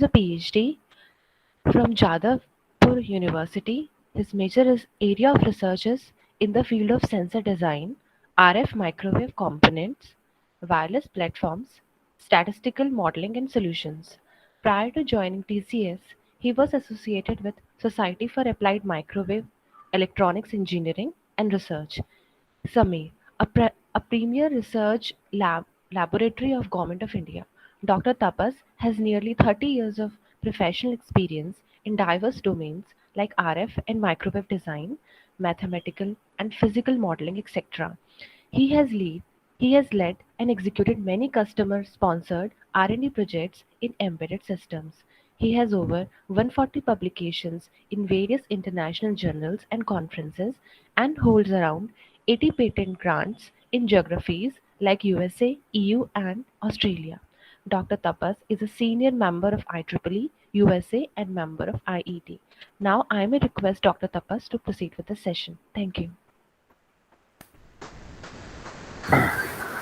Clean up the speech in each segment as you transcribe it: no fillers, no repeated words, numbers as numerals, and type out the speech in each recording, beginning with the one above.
a PhD from Jadavpur University. His area of research is in the field of sensor design, RF microwave components, wireless platforms, statistical modeling and solutions. Prior to joining TCS, he was associated with Society for Applied Microwave Electronics Engineering and Research, SAME, a premier research laboratory of Government of India. Dr. Tapas has nearly 30 years of professional experience in diverse domains like RF and microwave design, mathematical and physical modeling, etc. He has lead he has led and executed many customer-sponsored R&D projects in embedded systems. He has over 140 publications in various international journals and conferences and holds around 80 patent grants in geographies like USA, EU, and Australia. Dr. Tapas is a senior member of IEEE USA and member of IET. Now I may request Dr. Tapas to proceed with the session. Thank you.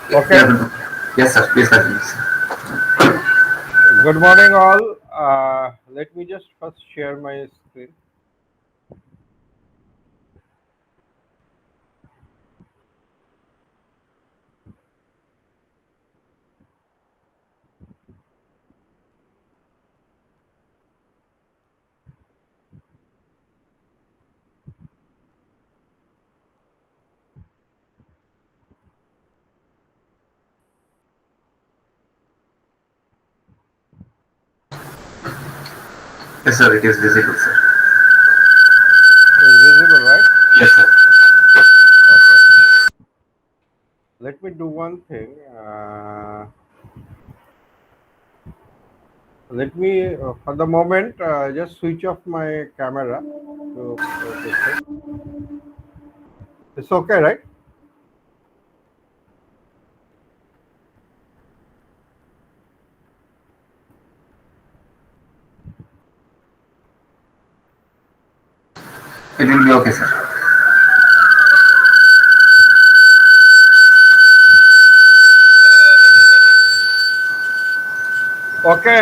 Okay. Yes, sir. Please continue. Good morning, all. Let me just first share my screen. Yes, sir. It is visible, sir. Is visible, right? Yes, sir. Okay. Let me do one thing. Let me, for the moment, just switch off my camera to this thing. It's okay, right? It will be okay, sir. Okay.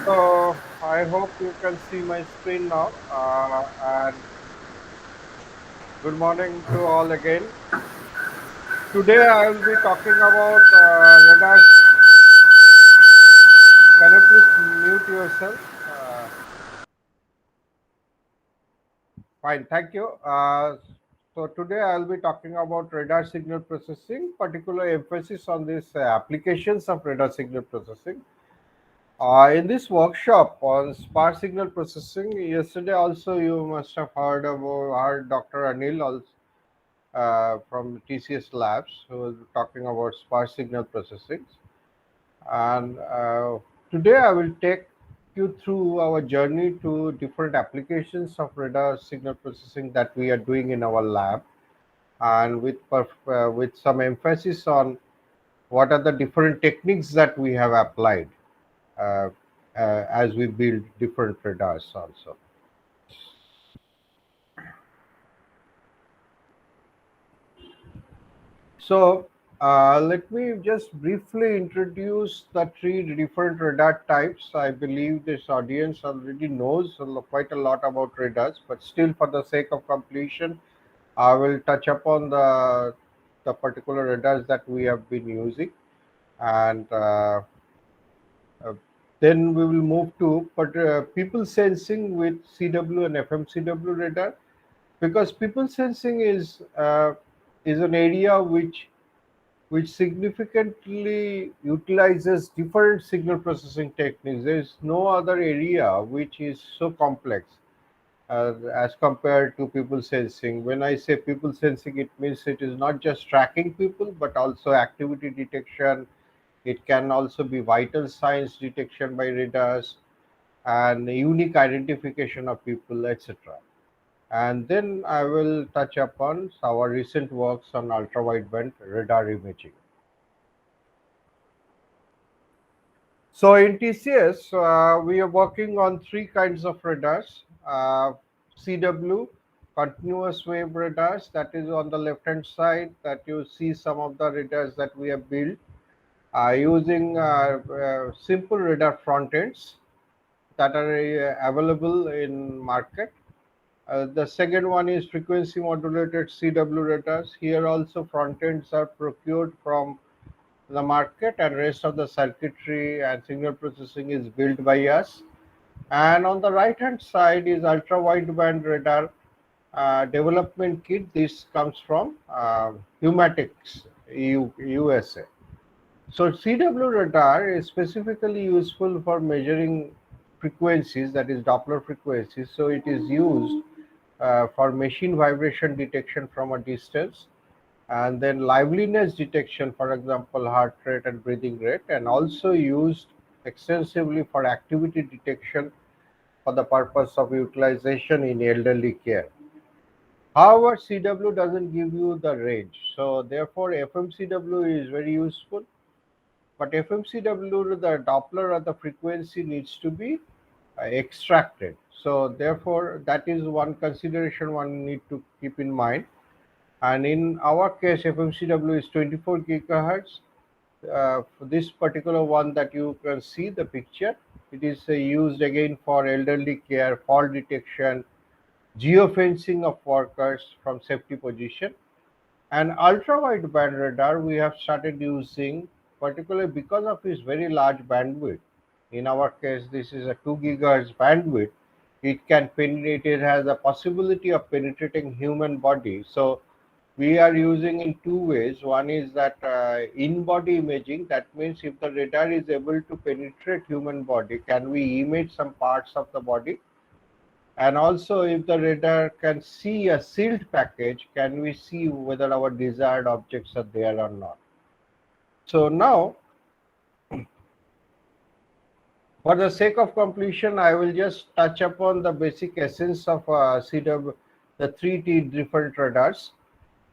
So I hope you can see my screen now. And good morning to all again. Today I will be talking about radars. Can you please mute yourself? Fine, thank you. So today I'll be talking about radar signal processing, particular emphasis on these applications of radar signal processing. In this workshop on sparse signal processing, yesterday also you must have heard Dr. Anil also, from TCS Labs, who was talking about sparse signal processing. And today I will take you through our journey to different applications of radar signal processing that we are doing in our lab, and with some emphasis on what are the different techniques that we have applied uh, as we build different radars also. So let me just briefly introduce the three different radar types. I believe this audience already knows quite a lot about radars, but still for the sake of completion, I will touch upon the particular radars that we have been using, and uh, then we will move to people sensing with CW and FMCW radar, because people sensing is an area which significantly utilizes different signal processing techniques. There is no other area which is so complex as compared to people sensing. When I say people sensing, it means it is not just tracking people, but also activity detection. It can also be vital signs detection by radars and unique identification of people, etc. And then I will touch upon our recent works on ultra wideband radar imaging. So in TCS, we are working on three kinds of radars. CW, continuous wave radars, that is on the left hand side, that you see some of the radars that we have built using simple radar front ends. that are available in market. The second one is frequency modulated CW radars. Here also front ends are procured from the market, and rest of the circuitry and signal processing is built by us. And on the right hand side is ultra wideband radar development kit. This comes from Humatics, USA. So CW radar is specifically useful for measuring frequencies, that is Doppler frequencies. So it is used for machine vibration detection from a distance, and then liveliness detection, for example, heart rate and breathing rate, and also used extensively for activity detection for the purpose of utilization in elderly care. However, CW doesn't give you the range, so therefore FMCW is very useful. But FMCW, the Doppler or the frequency needs to be extracted. So therefore, that is one consideration one need to keep in mind. And in our case, FMCW is 24 gigahertz. For this particular one that you can see the picture, it is used again for elderly care, fall detection, geofencing of workers from safety position. And ultra wideband radar we have started using particularly because of its very large bandwidth. In our case, this is a 2 gigahertz bandwidth. It can penetrate, it has a possibility of penetrating human body. So we are using in two ways. One is that in-body imaging. That means if the radar is able to penetrate human body, can we image some parts of the body? And also, if the radar can see a sealed package, can we see whether our desired objects are there or not? So now, for the sake of completion, I will just touch upon the basic essence of CW, the three different radars.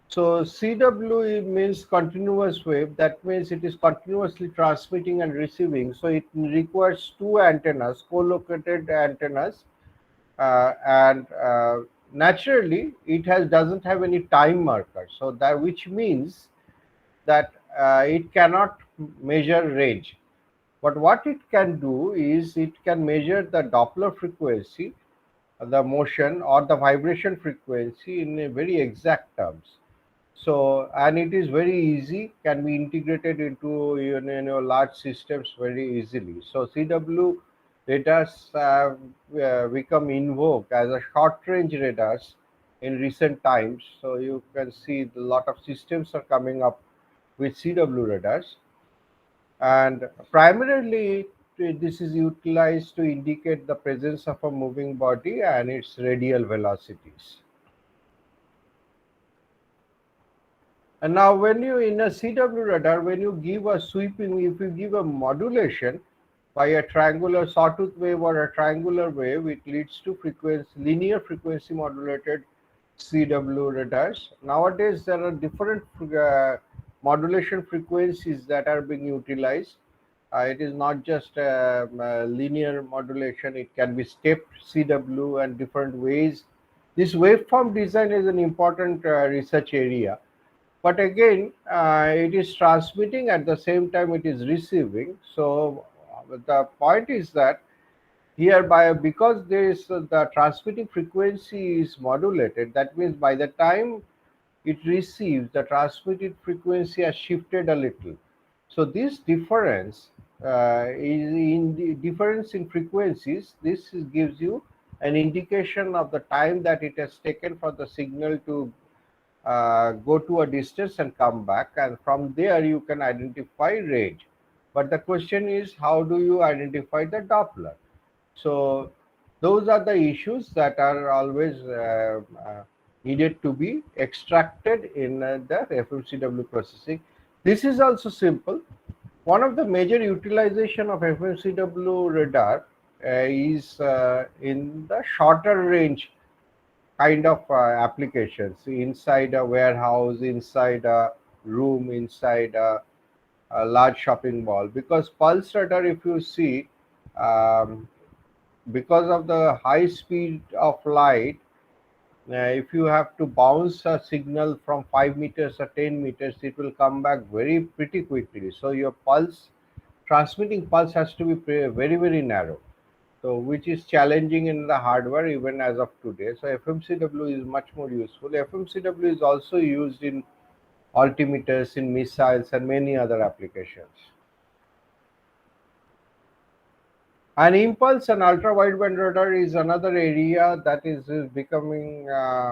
So CW means continuous wave. That means it is continuously transmitting and receiving. So it requires two antennas, co-located antennas, and naturally it doesn't have any time marker. So that which means that it cannot measure range. But what it can do is it can measure the Doppler frequency, the motion or the vibration frequency in a very exact terms. So, and it is very easy, can be integrated into large systems very easily. So CW radars have become in vogue as a short range radars in recent times. So you can see a lot of systems are coming up with CW radars, and primarily this is utilized to indicate the presence of a moving body and its radial velocities. And now when you in a CW radar, when you give a sweeping, if you give a modulation by a triangular sawtooth wave or a triangular wave, it leads to linear frequency modulated CW radars. Nowadays there are different modulation frequencies that are being utilized. It is not just linear modulation, it can be stepped CW and different ways. This waveform design is an important research area. But again, it is transmitting at the same time it is receiving. So the point is that here because there is the transmitting frequency is modulated, that means by the time it receives, the transmitted frequency has shifted a little. So this difference is in the difference in frequencies. Gives you an indication of the time that it has taken for the signal to go to a distance and come back, and from there you can identify range. But the question is, how do you identify the Doppler? So those are the issues that are always needed to be extracted in the FMCW processing. This is also simple. One of the major utilization of FMCW radar is in the shorter range kind of applications, inside a warehouse, inside a room, inside a large shopping mall. Because pulse radar, if you see, um, because of the high speed of light, if you have to bounce a signal from 5 meters or 10 meters, it will come back pretty quickly. So your transmitting pulse has to be very, very narrow. so which is challenging in the hardware even as of today. So FMCW is much more useful. FMCW is also used in altimeters, in missiles, and many other applications. And impulse and ultra wideband radar is another area that is becoming uh,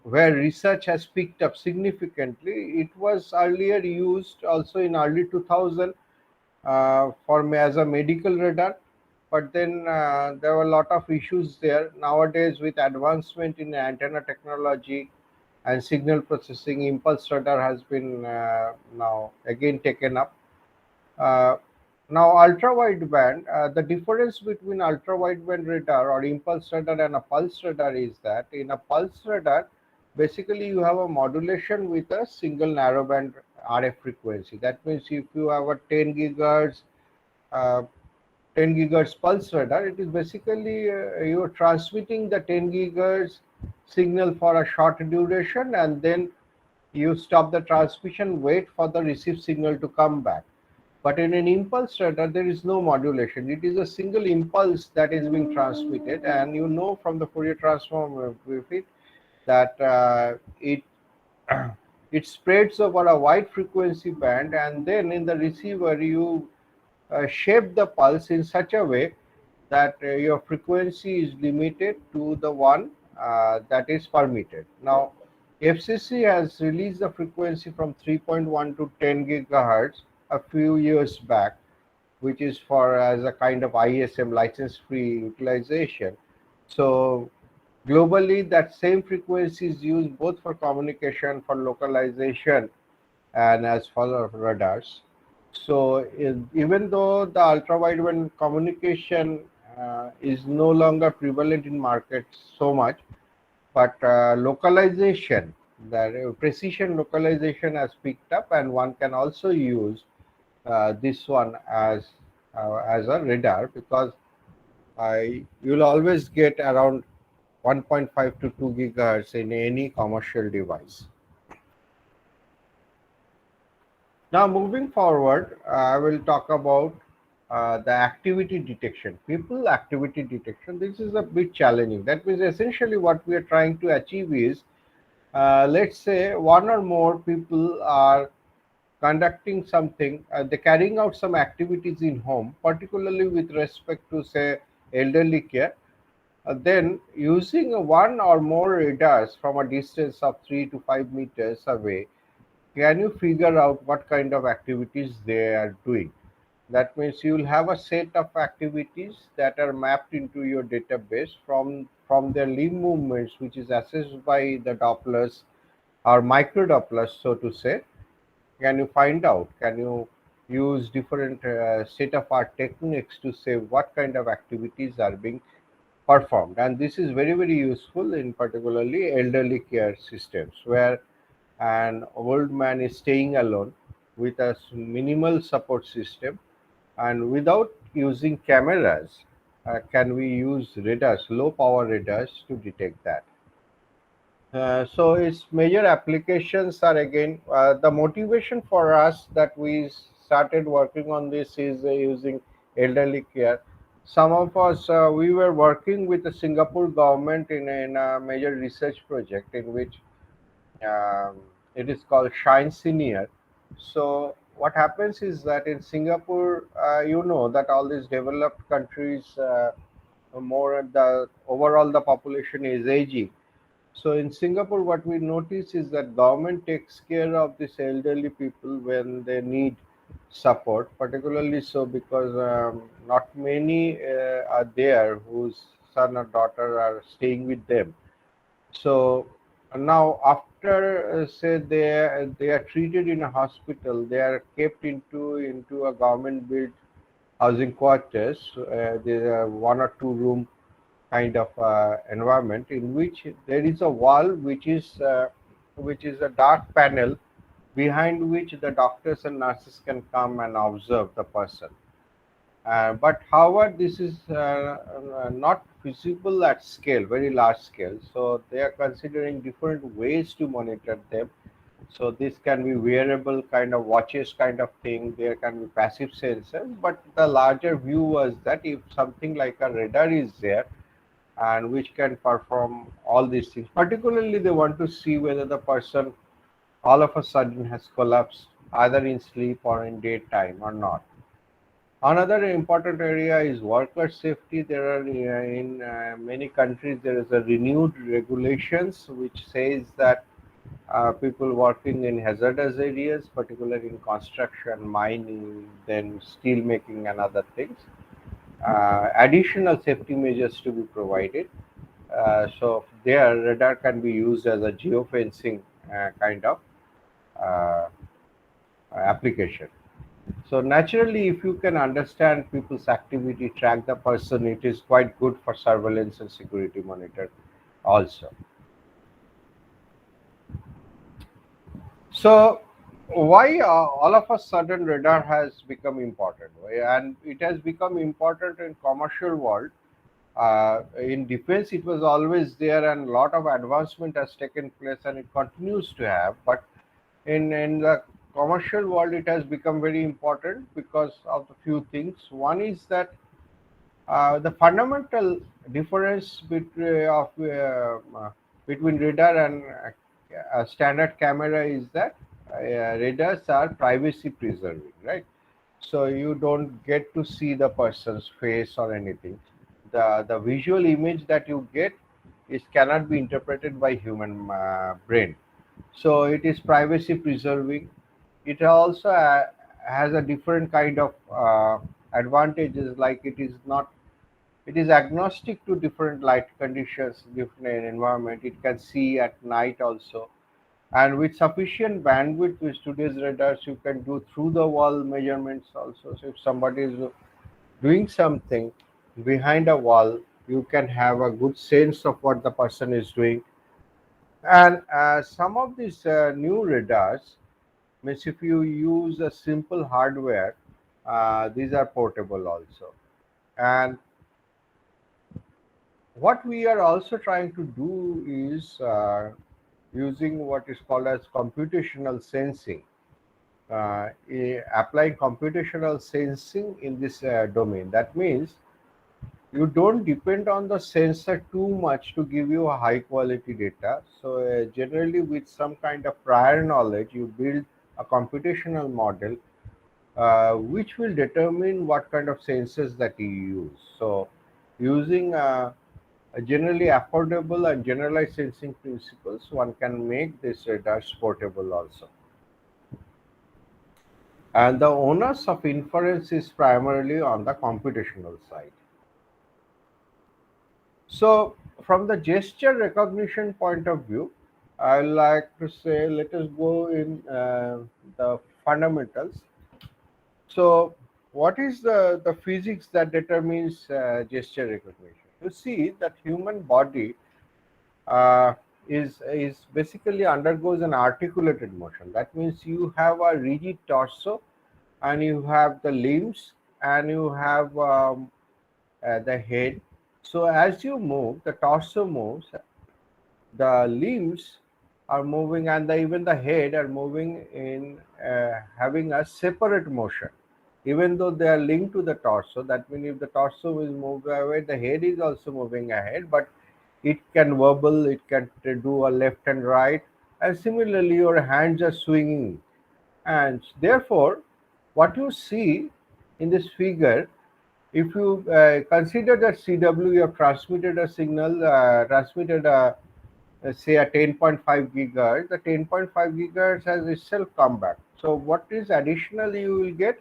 where research has picked up significantly. It was earlier used also in early 2000 for as a medical radar, but then there were a lot of issues there. Nowadays, with advancement in antenna technology and signal processing, impulse radar has been now again taken up. uh, Now, ultra wideband, the difference between ultra wideband radar or impulse radar and a pulse radar is that in a pulse radar, basically you have a modulation with a single narrowband RF frequency. That means if you have a 10 gigahertz, uh, 10 gigahertz pulse radar, it is basically you are transmitting the 10 gigahertz signal for a short duration, and then you stop the transmission, wait for the received signal to come back. But in an impulse radar, there is no modulation. It is a single impulse that is being transmitted, and you know from the Fourier transform with it that it it spreads over a wide frequency band, and then in the receiver you shape the pulse in such a way that your frequency is limited to the one that is permitted. Now, FCC has released the frequency from 3.1 to 10 gigahertz a few years back, which is for as a kind of ISM license free utilization. So globally, that same frequency is used both for communication, for localization, and as for radars. So even though the ultra wideband communication is no longer prevalent in markets so much, but localization, the precision localization has picked up, and one can also use this one as a radar, because you'll always get around 1.5 to 2 gigahertz in any commercial device. Now, moving forward, I will talk about the activity detection. People activity detection. This is a bit challenging. That means essentially what we are trying to achieve is, let's say, one or more people are conducting something, they're carrying out some activities in home, particularly with respect to, say, elderly care. Then, using one or more radars from a distance of 3 to 5 meters away, can you figure out what kind of activities they are doing? That means you will have a set of activities that are mapped into your database from their limb movements, which is assessed by the Dopplers or micro Dopplers, so to say. Can you find out? Can you use different state of art techniques to say what kind of activities are being performed? And this is very, very useful in particularly elderly care systems, where an old man is staying alone with a minimal support system, and without using cameras, can we use radars, low power radars, to detect that? So its major applications are, again, the motivation for us that we started working on this is using elderly care. Some of us, we were working with the Singapore government in a major research project in which um, it is called Shine Senior. So what happens is that in Singapore, you know that all these developed countries, more the overall the population is aging. So in Singapore, what we notice is that government takes care of these elderly people when they need support, particularly so because not many are there whose son or daughter are staying with them. So now, after say they are treated in a hospital, they are kept into a government built housing quarters. There are one or two room kind of environment in which there is a wall which is a dark panel behind which the doctors and nurses can come and observe the person. But however, this is not visible at scale, very large scale. So they are considering different ways to monitor them. So this can be wearable kind of watches kind of thing. There can be passive sensors, but the larger view was that if something like a radar is there and which can perform all these things, particularly they want to see whether the person all of a sudden has collapsed either in sleep or in daytime or not. Another important area is worker safety. There are in many countries there is a renewed regulations which says that people working in hazardous areas, particularly in construction, mining, then steel making and other things, additional safety measures to be provided. So there, radar can be used as a geofencing kind of uh, application. So naturally, if you can understand people's activity, track the person, it is quite good for surveillance and security monitor also. So why all of a sudden radar has become important? And it has become important in commercial world. In defense, it was always there, and a lot of advancement has taken place, and it continues to have. But in the commercial world, it has become very important because of a few things. One is that the fundamental difference between radar and a standard camera is that radars are privacy preserving, right? So you don't get to see the person's face or anything. The visual image that you get is cannot be interpreted by human brain. So it is privacy preserving. It also has a different kind of advantages, like it is agnostic to different light conditions, different environment. It can see at night also, and with sufficient bandwidth with today's radars, you can do through the wall measurements also. So if somebody is doing something behind a wall, you can have a good sense of what the person is doing. And some of these new radars means if you use a simple hardware, these are portable also. And what we are also trying to do is using what is called as computational sensing, applying computational sensing in this domain. That means you don't depend on the sensor too much to give you a high quality data. So generally with some kind of prior knowledge, you build a computational model which will determine what kind of sensors that you use. So using generally affordable and generalized sensing principles, one can make this radars portable also. And the onus of inference is primarily on the computational side. So, from the gesture recognition point of view, I like to say let us go in the fundamentals. So, what is the physics that determines gesture recognition? You see that human body uh, is basically undergoes an articulated motion. That means you have a rigid torso, and you have the limbs, and you have the head. So as you move, the torso moves, the limbs are moving, and even the head are moving in having a separate motion. Even though they are linked to the torso, that means if the torso is moved away, the head is also moving ahead, but it can wobble, it can do a left and right, and similarly your hands are swinging. And therefore, what you see in this figure, if you consider that CW, you have transmitted a signal, transmitted a say a 10.5 gigahertz, the 10.5 gigahertz has itself come back. So what is additional you will get?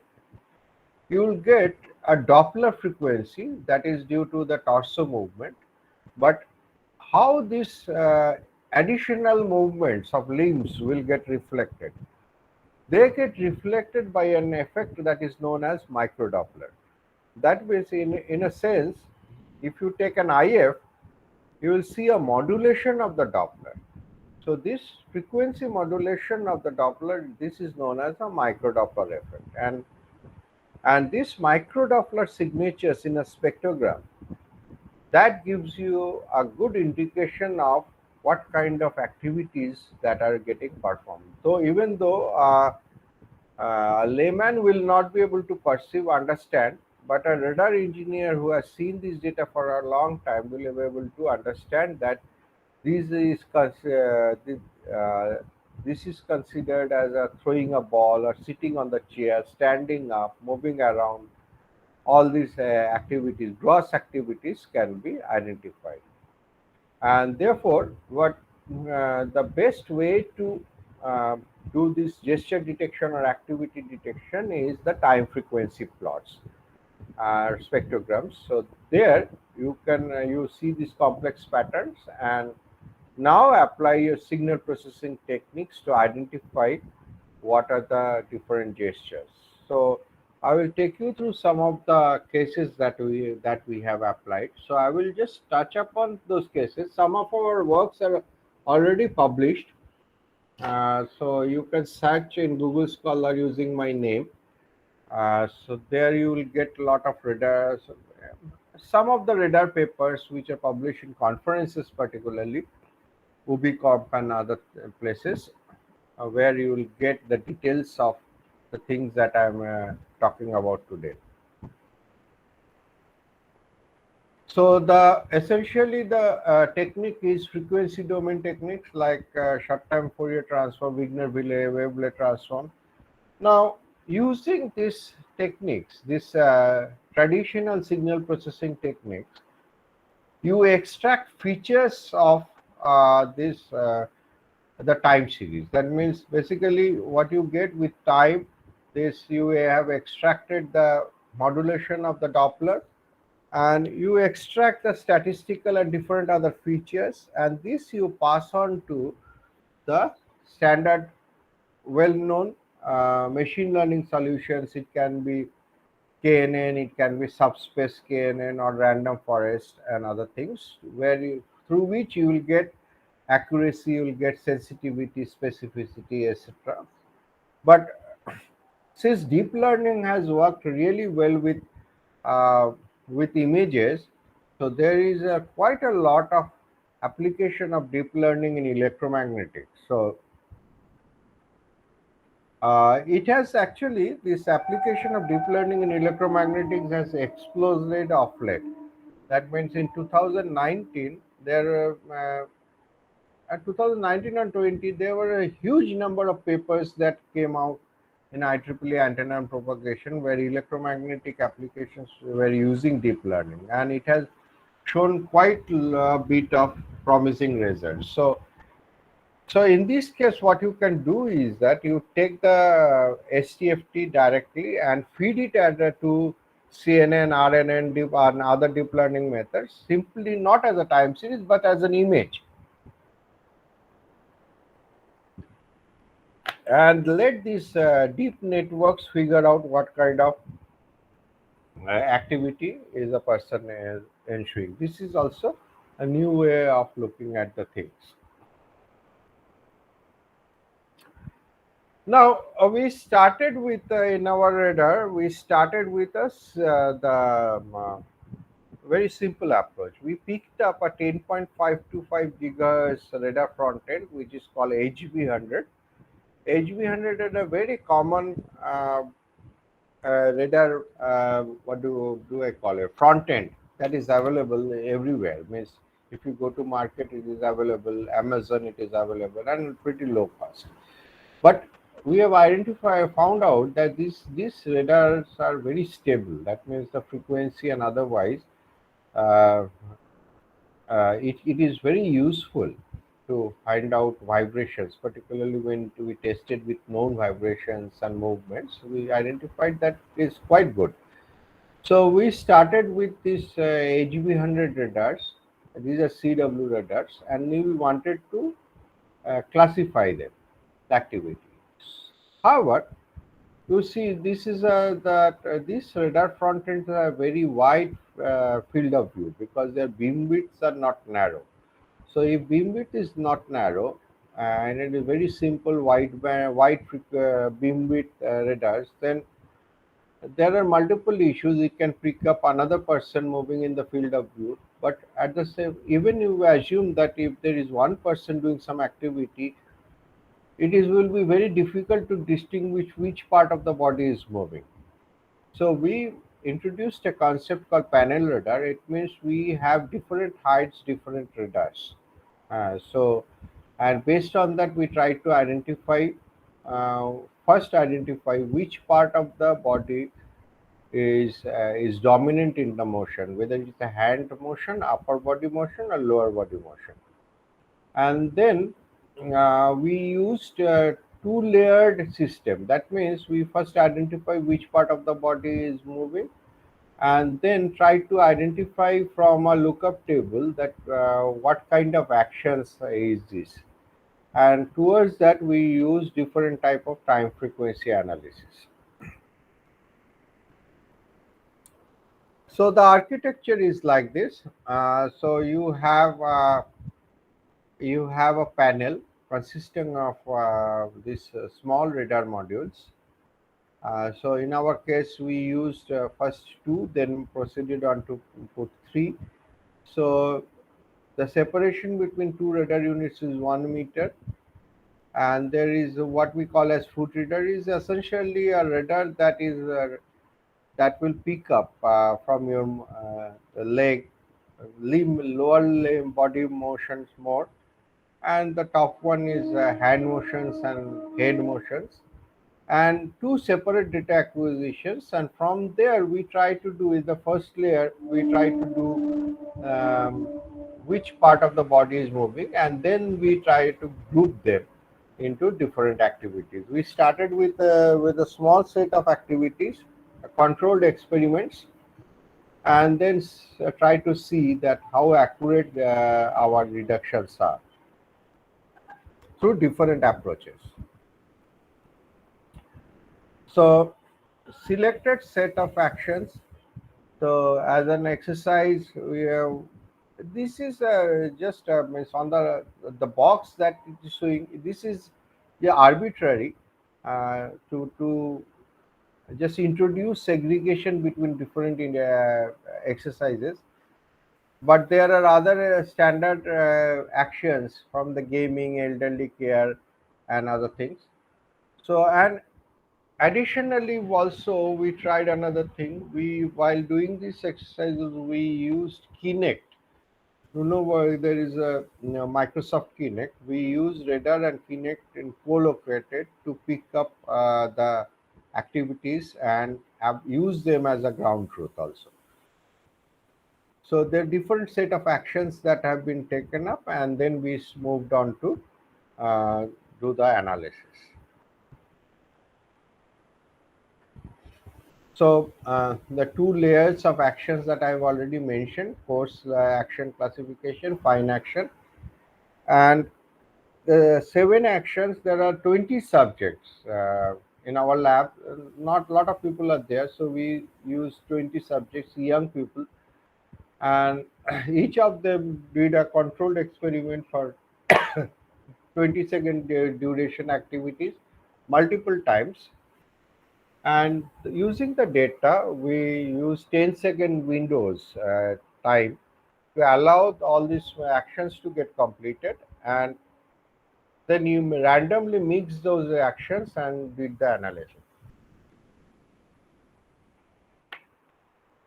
You will get a Doppler frequency that is due to the torso movement. But how this additional movements of limbs will get reflected? They get reflected by an effect that is known as microdoppler. That means, in a sense, if you take an IF, you will see a modulation of the Doppler. So this frequency modulation of the Doppler, this is known as a microdoppler effect. And this microdoppler signatures in a spectrogram, that gives you a good indication of what kind of activities that are getting performed. So even though a layman will not be able to perceive, understand, but a radar engineer who has seen this data for a long time will be able to understand that this is this is considered as a throwing a ball or sitting on the chair, standing up, moving around. All these activities, gross activities, can be identified, and therefore, what the best way to uh, do this gesture detection or activity detection is the time frequency plots, spectrograms. So there you see these complex patterns, and now apply your signal processing techniques to identify what are the different gestures. So I will take you through some of the cases that we have applied. So I will just touch upon those cases. Some of our works are already published. So you can search in Google Scholar using my name. So there you will get a lot of radars. Some of the radar papers which are published in conferences, particularly Ubicorp and other places, where you will get the details of the things that I'm talking about today. So the essentially the technique is frequency domain techniques like short time Fourier transform, Wigner-Villay, wavelet transform. Now, using these techniques, this traditional signal processing techniques, you extract features of this the time series. That means basically what you get with time, this you have extracted the modulation of the Doppler, and you extract the statistical and different other features, and this you pass on to the standard well-known machine learning solutions. It can be KNN, it can be subspace KNN or random forest and other things, where through which you will get accuracy, you will get sensitivity, specificity, etc. But since deep learning has worked really well with images, so there is quite a lot of application of deep learning in electromagnetics. So it has actually, this application of deep learning in electromagnetics has exploded of late. That means in 2019 there 2019 and 20 there were a huge number of papers that came out in IEEE antenna and propagation, where electromagnetic applications were using deep learning, and it has shown quite a bit of promising results. So in this case, what you can do is that you take the STFT directly and feed it to CNN, RNN, and other deep learning methods, simply not as a time series but as an image, and let these deep networks figure out what kind of activity is a person ensuring. This is also a new way of looking at the things. Now we started with in our radar. We started with the very simple approach. We picked up a 10.525 gigahertz radar front end, which is called HB100. HB100 is a very common radar. What do I call it? Front end that is available everywhere. Means if you go to market, it is available. Amazon, it is available, and pretty low cost. But we have found out that these radars are very stable. That means the frequency and otherwise, uh, it is very useful to find out vibrations, particularly when we tested with known vibrations and movements. We identified that is quite good. So we started with this HB100 radars. These are CW radars, and we wanted to classify them, the activity. However, you see, this is that these radar front ends are very wide field of view because their beam widths are not narrow. So if beam width is not narrow and it is very simple beam width radars, then there are multiple issues. It can pick up another person moving in the field of view, but at the same, even you assume that if there is one person doing some activity, it is will be very difficult to distinguish which part of the body is moving. So we introduced a concept called panel radar. It means we have different heights, different radars. And based on that, we try to identify, uh, first identify which part of the body is dominant in the motion, whether it's a hand motion, upper body motion, or lower body motion. And then we used a two-layered system. That means we first identify which part of the body is moving, and then try to identify from a lookup table that what kind of actions is this. And towards that, we use different type of time frequency analysis. So the architecture is like this. So you have a panel consisting of these small radar modules. So in our case, we used first two, then proceeded on to put three. So the separation between two radar units is 1 meter, and there is what we call as foot radar is essentially a radar that will pick up from your leg, limb, lower limb body motions more, and the top one is hand motions and head motions, and two separate data acquisitions. And from there, we try to do in the first layer, we try to do which part of the body is moving, and then we try to group them into different activities. We started with a small set of activities, controlled experiments, and then try to see that how accurate our reductions are through different approaches. So selected set of actions. So as an exercise, we have, this is just means on the box that it is showing. This is arbitrary to just introduce segregation between different exercises. But there are other standard actions from the gaming, elderly care, and other things. So and additionally, also we tried another thing. We while doing these exercises, we used Kinect. You know why there is a Microsoft Kinect. We use radar and Kinect in co-located to pick up the activities and use them as a ground truth also. So there are different set of actions that have been taken up, and then we moved on to uh, do the analysis. So the two layers of actions that I've already mentioned: course action classification, fine action, and the 7 actions. There are 20 subjects in our lab. Not a lot of people are there, so we use 20 subjects, young people, and each of them did a controlled experiment for 20-second duration activities multiple times. And using the data, we use 10-second windows time to allow all these actions to get completed, and then you randomly mix those actions and did the analysis.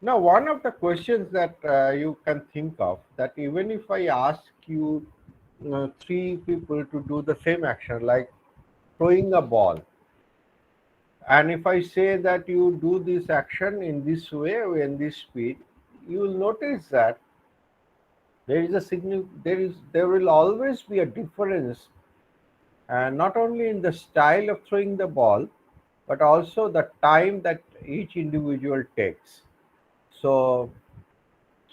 Now, one of the questions that you can think of, that even if I ask you, three people to do the same action, like throwing a ball, and if I say that you do this action in this way or in this speed, you will notice that there will always be a difference, and not only in the style of throwing the ball, but also the time that each individual takes. So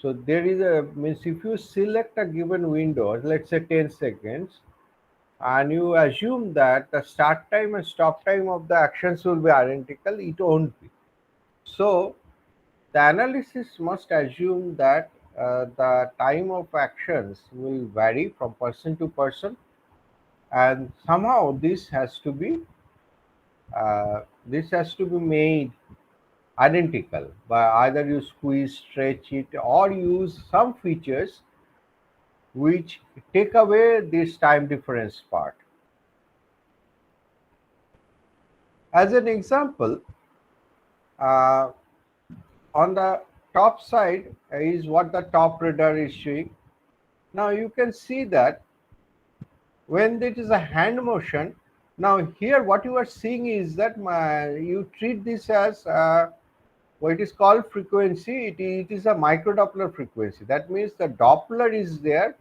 there is a means, if you select a given window, let's say 10 seconds, and you assume that the start time and stop time of the actions will be identical, it won't be. So the analysis must assume that the time of actions will vary from person to person, and somehow this has to be made identical, but either you squeeze, stretch it, or use some features which take away this time difference part. As an example, uh, on the top side is what the top radar is showing. Now you can see that when it is a hand motion, now here what you are seeing is that you treat this as what is called frequency. It is a microdoppler frequency. That means the Doppler is there.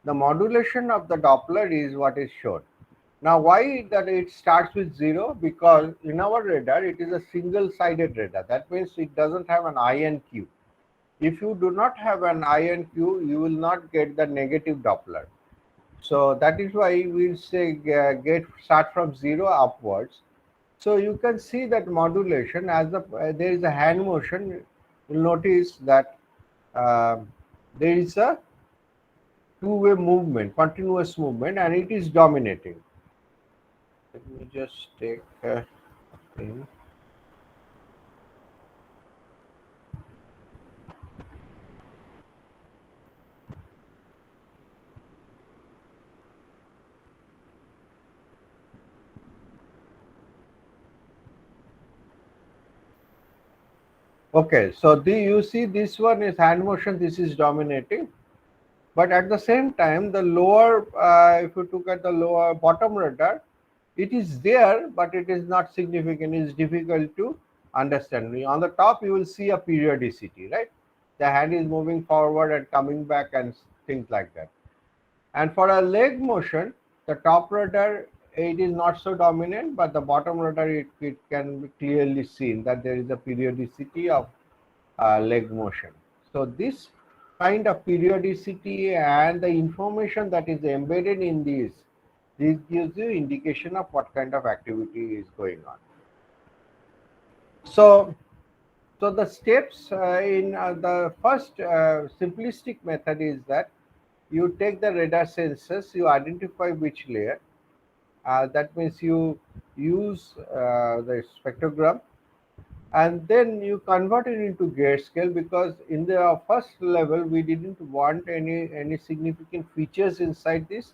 The modulation of the Doppler is what is shown. Now, why that it starts with 0? Because in our radar, it is a single-sided radar. That means it doesn't have an I and Q. If you do not have an I and Q, you will not get the negative Doppler. So that is why we'll say get start from 0 upwards. So you can see that modulation as there is a hand motion. You'll notice that uh, there is a two-way movement, continuous movement, and it is dominating. Let me just take a thing. Okay, so you see this one is hand motion, this is dominating. But at the same time, the lower, if you look at the lower bottom radar, it is there, but it is not significant. It is difficult to understand. On the top, you will see a periodicity, right? The hand is moving forward and coming back and things like that. And for a leg motion, the top radar, it is not so dominant, but the bottom radar, it can be clearly seen that there is a periodicity of leg motion. So this kind of periodicity and the information that is embedded in this gives you indication of what kind of activity is going on. So, so the steps in the first simplistic method is that you take the radar sensors, you identify which layer. That means you use the spectrogram, and then you convert it into grayscale, because in the first level we didn't want any significant features inside this.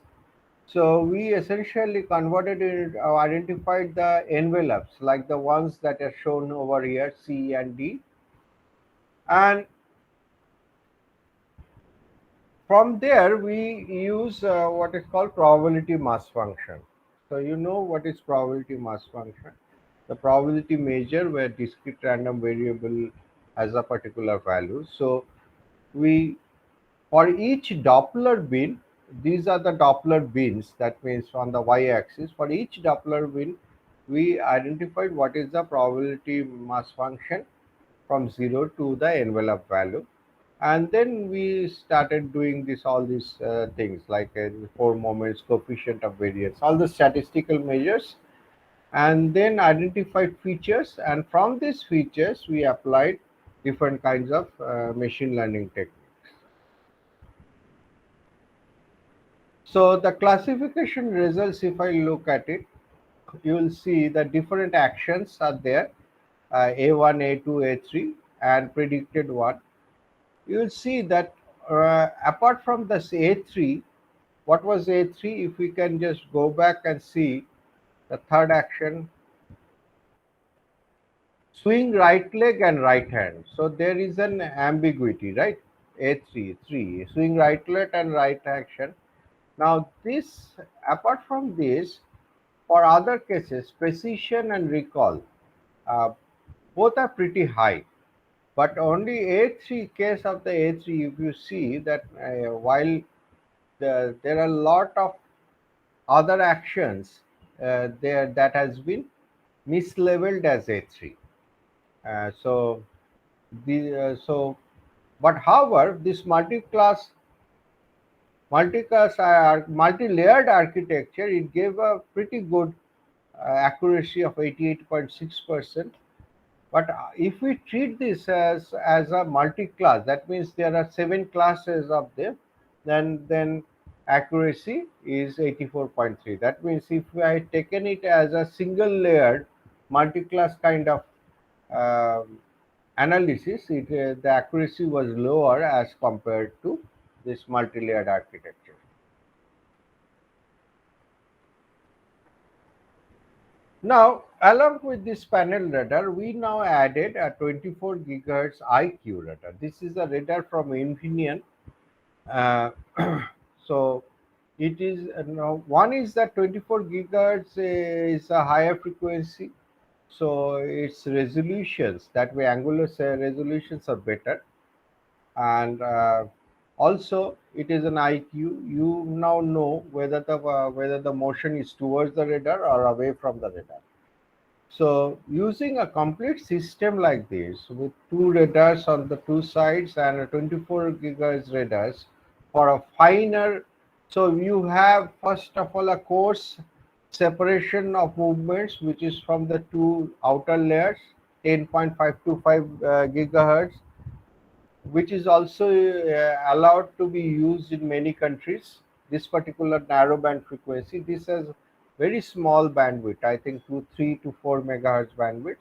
So we essentially converted it, identified the envelopes like the ones that are shown over here, C and D, and from there we use what is called probability mass function. So you know what is probability mass function? The probability measure where discrete random variable has a particular value. So we, for each Doppler bin, these are the Doppler bins. That means on the y-axis, for each Doppler bin, we identified what is the probability mass function from 0 to the envelope value. And then we started doing all these things like four moments, coefficient of variance, all the statistical measures, and then identified features. And from these features, we applied different kinds of machine learning techniques. So the classification results, if I look at it, you will see that different actions are there, A1, A2, A3, and predicted one. You will see that apart from this A3, what was A3? If we can just go back and see the third action, swing right leg and right hand. So there is an ambiguity, right? A3, 3, swing right leg and right action. Now this, apart from this, for other cases, precision and recall, uh, both are pretty high. But only A3, case of the A3, if you see that while there are a lot of other actions there that has been mislabeled as A3. So but however, this multi-layered architecture, it gave a pretty good accuracy of 88.6%. But if we treat this as a multi-class, that means there are 7 classes of them, then accuracy is 84.3. That means if I had taken it as a single layered multi-class kind of uh, analysis, the accuracy was lower as compared to this multi-layered architecture. Now, along with this panel radar, we now added a 24 gigahertz IQ radar. This is a radar from Infineon. Uh, so it is now one is that 24 gigahertz is a higher frequency, so its resolutions, that way angular resolutions are better, and also it is an IQ. You now know whether the motion is towards the radar or away from the radar. So using a complete system like this with two radars on the two sides and a 24 gigahertz radars for a finer, so you have first of all a coarse separation of movements which is from the two outer layers, 10.525 gigahertz, which is also allowed to be used in many countries. This particular narrowband frequency, this has very small bandwidth, I think 3 to 4 megahertz bandwidth.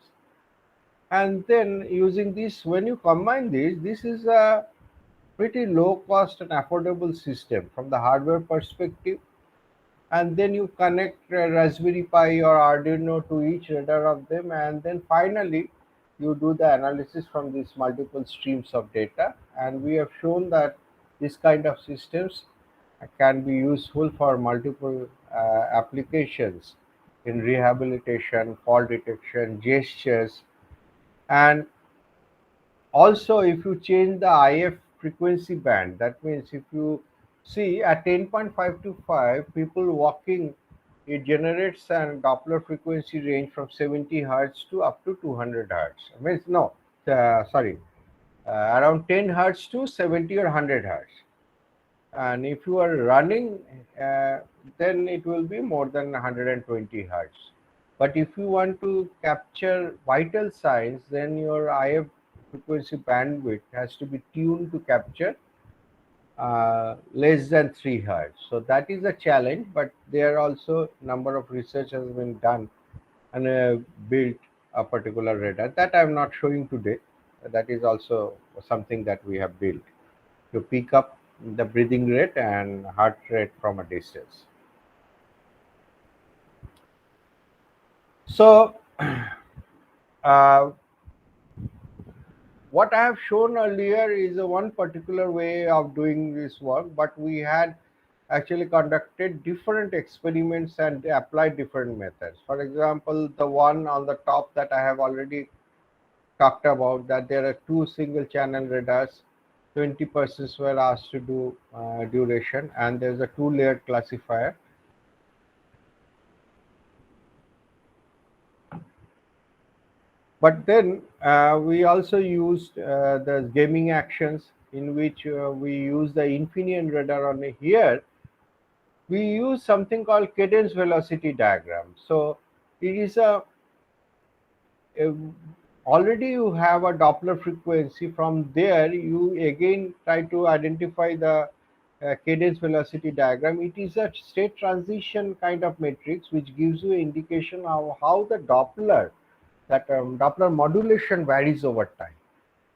And then using this, when you combine this is a pretty low cost and affordable system from the hardware perspective. And then you connect Raspberry Pi or Arduino to each radar of them, and then finally you do the analysis from these multiple streams of data. And we have shown that this kind of systems can be useful for multiple applications in rehabilitation, fault detection, gestures, and also if you change the IF frequency band, that means if you see at 10.525 people walking, it generates an Doppler frequency range from 70 hertz to up to 200 hertz. I mean, no, sorry, around 10 hertz to 70 or 100 hertz. And if you are running, then it will be more than 120 hertz. But if you want to capture vital signs, then your IF frequency bandwidth has to be tuned to capture less than 3 hertz. So that is a challenge, but there are also number of research has been done and built a particular radar that I am not showing today. That is also something that we have built to pick up the breathing rate and heart rate from a distance. So, uh, what I have shown earlier is one particular way of doing this work, but we had actually conducted different experiments and applied different methods. For example, the one on the top that I have already talked about, that there are two single channel radars, 20 persons were asked to do duration, and there's a two-layered classifier. But then we also used the gaming actions, in which we use the Infineon radar on here. We use something called cadence velocity diagram. So it is a already you have a Doppler frequency. From there, you again try to identify the cadence velocity diagram. It is a state transition kind of matrix which gives you indication of how the Doppler modulation varies over time.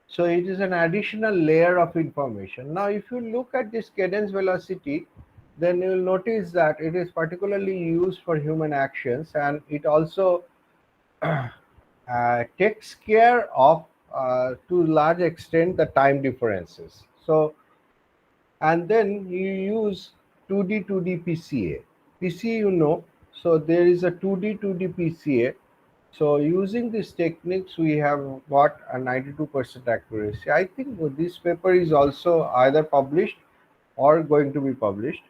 So it is an additional layer of information. Now, if you look at this cadence velocity, then you will notice that it is particularly used for human actions, and it also takes care of to a large extent the time differences. So, and then you use 2D 2D PCA. PCA, you know, so there is a 2D 2D PCA. So using these techniques, we have got a 92% accuracy. I think this paper is also either published or going to be published.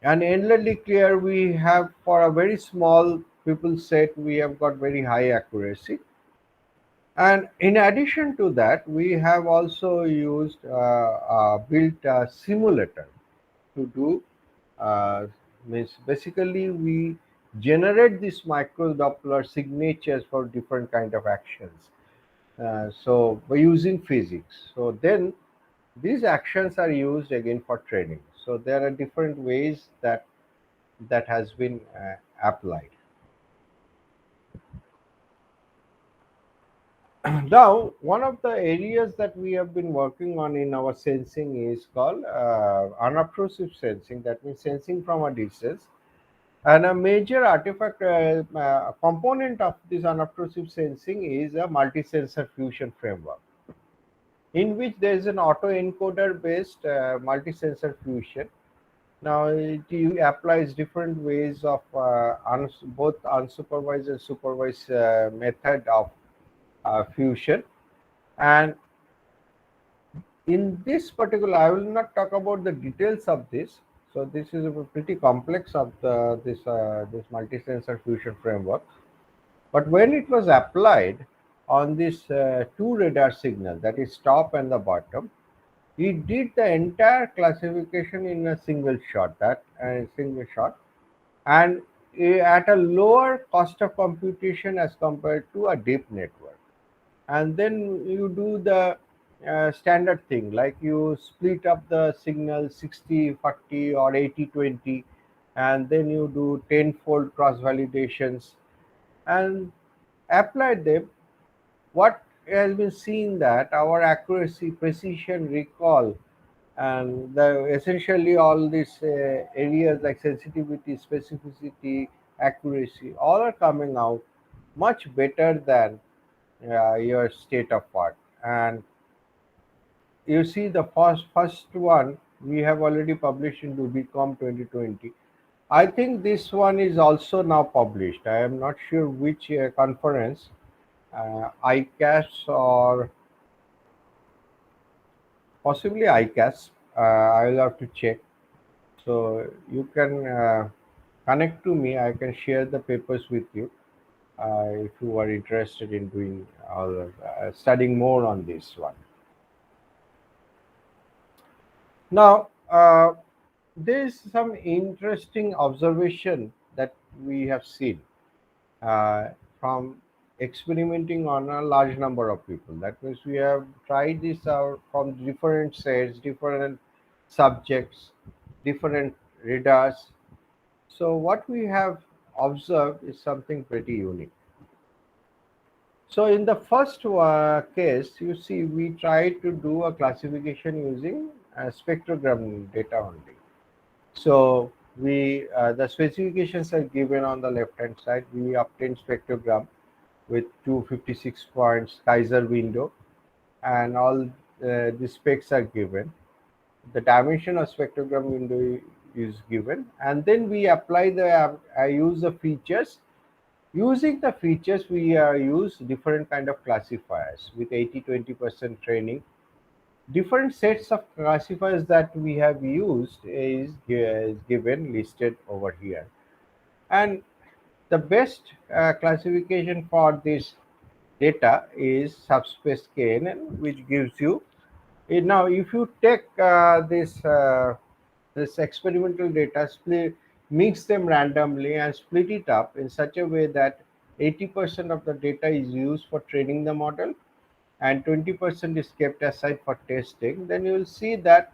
And endlessly clear, we have for a very small people set, we have got very high accuracy. And in addition to that, we have also used built a simulator to do means basically we generate these micro Doppler signatures for different kind of actions. So by using physics, so then these actions are used again for training. So there are different ways that has been applied. Now, one of the areas that we have been working on in our sensing is called unobtrusive sensing. That means sensing from a distance. And a major artifact component of this unobtrusive sensing is a multi-sensor fusion framework, in which there is an autoencoder based multi-sensor fusion. Now it applies different ways of both unsupervised and supervised method of fusion. And in this particular, I will not talk about the details of this. So this is a pretty complex of this multi-sensor fusion framework. But when it was applied on this two radar signal, that is top and the bottom, it did the entire classification in a single shot. And at a lower cost of computation as compared to a deep network. And then you do the standard thing, like you split up the signal 60/40 or 80/20, and then you do tenfold cross validations and apply them. What has been seen that our accuracy, precision, recall, and essentially all these areas like sensitivity, specificity, accuracy, all are coming out much better than your state of art. And you see the first one we have already published in Rubicon 2020. I think this one is also now published. I am not sure which conference, ICAS or possibly ICAS. I will have to check. So you can connect to me. I can share the papers with you if you are interested in doing studying more on this one. Now, there is some interesting observation that we have seen from experimenting on a large number of people. That means we have tried this out from different sets, different subjects, different radars. So what we have observed is something pretty unique. So in the first case, you see, we tried to do a classification using spectrogram data only. So the specifications are given on the left hand side. We obtained spectrogram with 256 points Kaiser window, and all the specs are given. The dimension of spectrogram window is given, and then we apply I use the features. Using the features, we use different kind of classifiers with 80-20% training. Different sets of classifiers that we have used is given listed over here. And the best classification for this data is subspace KNN, which gives you now if you take this experimental data, mix them randomly and split it up in such a way that 80% of the data is used for training the model and 20% is kept aside for testing, then you will see that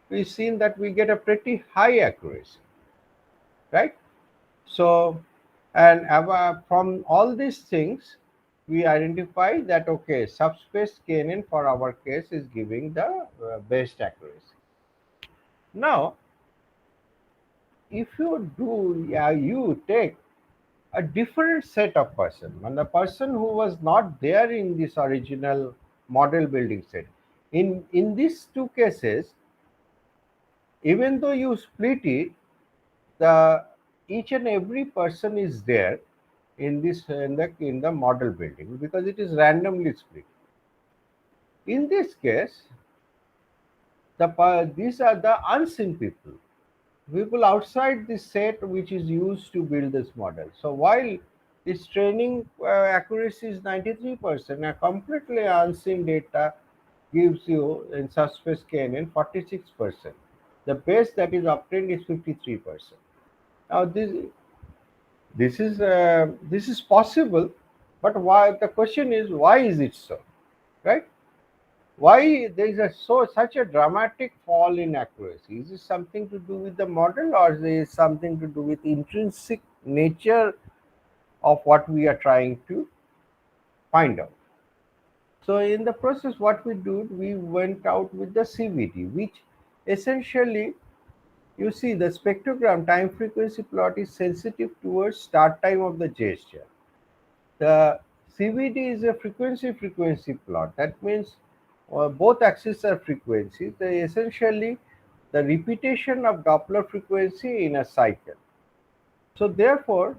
we've seen that we get a pretty high accuracy, right? So, and from all these things, we identify that okay, subspace KNN for our case is giving the best accuracy. Now, if you do, you take a different set of person, and the person who was not there in this original model building set. In these two cases, even though you split it, the each and every person is there in the model building because it is randomly split. In this case, these are the unseen people outside this set which is used to build this model. So while this training accuracy is 93%, a completely unseen data gives you in subspace KNN 46%. The base that is obtained is 53%. Now this is possible, but why? The question is why is it so, right? Why there is such a dramatic fall in accuracy? Is it something to do with the model, or is it something to do with intrinsic nature of what we are trying to find out? So in the process, what we did, we went out with the CVT, which essentially, you see, the spectrogram time frequency plot is sensitive towards start time of the gesture. The CVT is a frequency plot. That means both axes are frequencies. They essentially the repetition of Doppler frequency in a cycle. So therefore,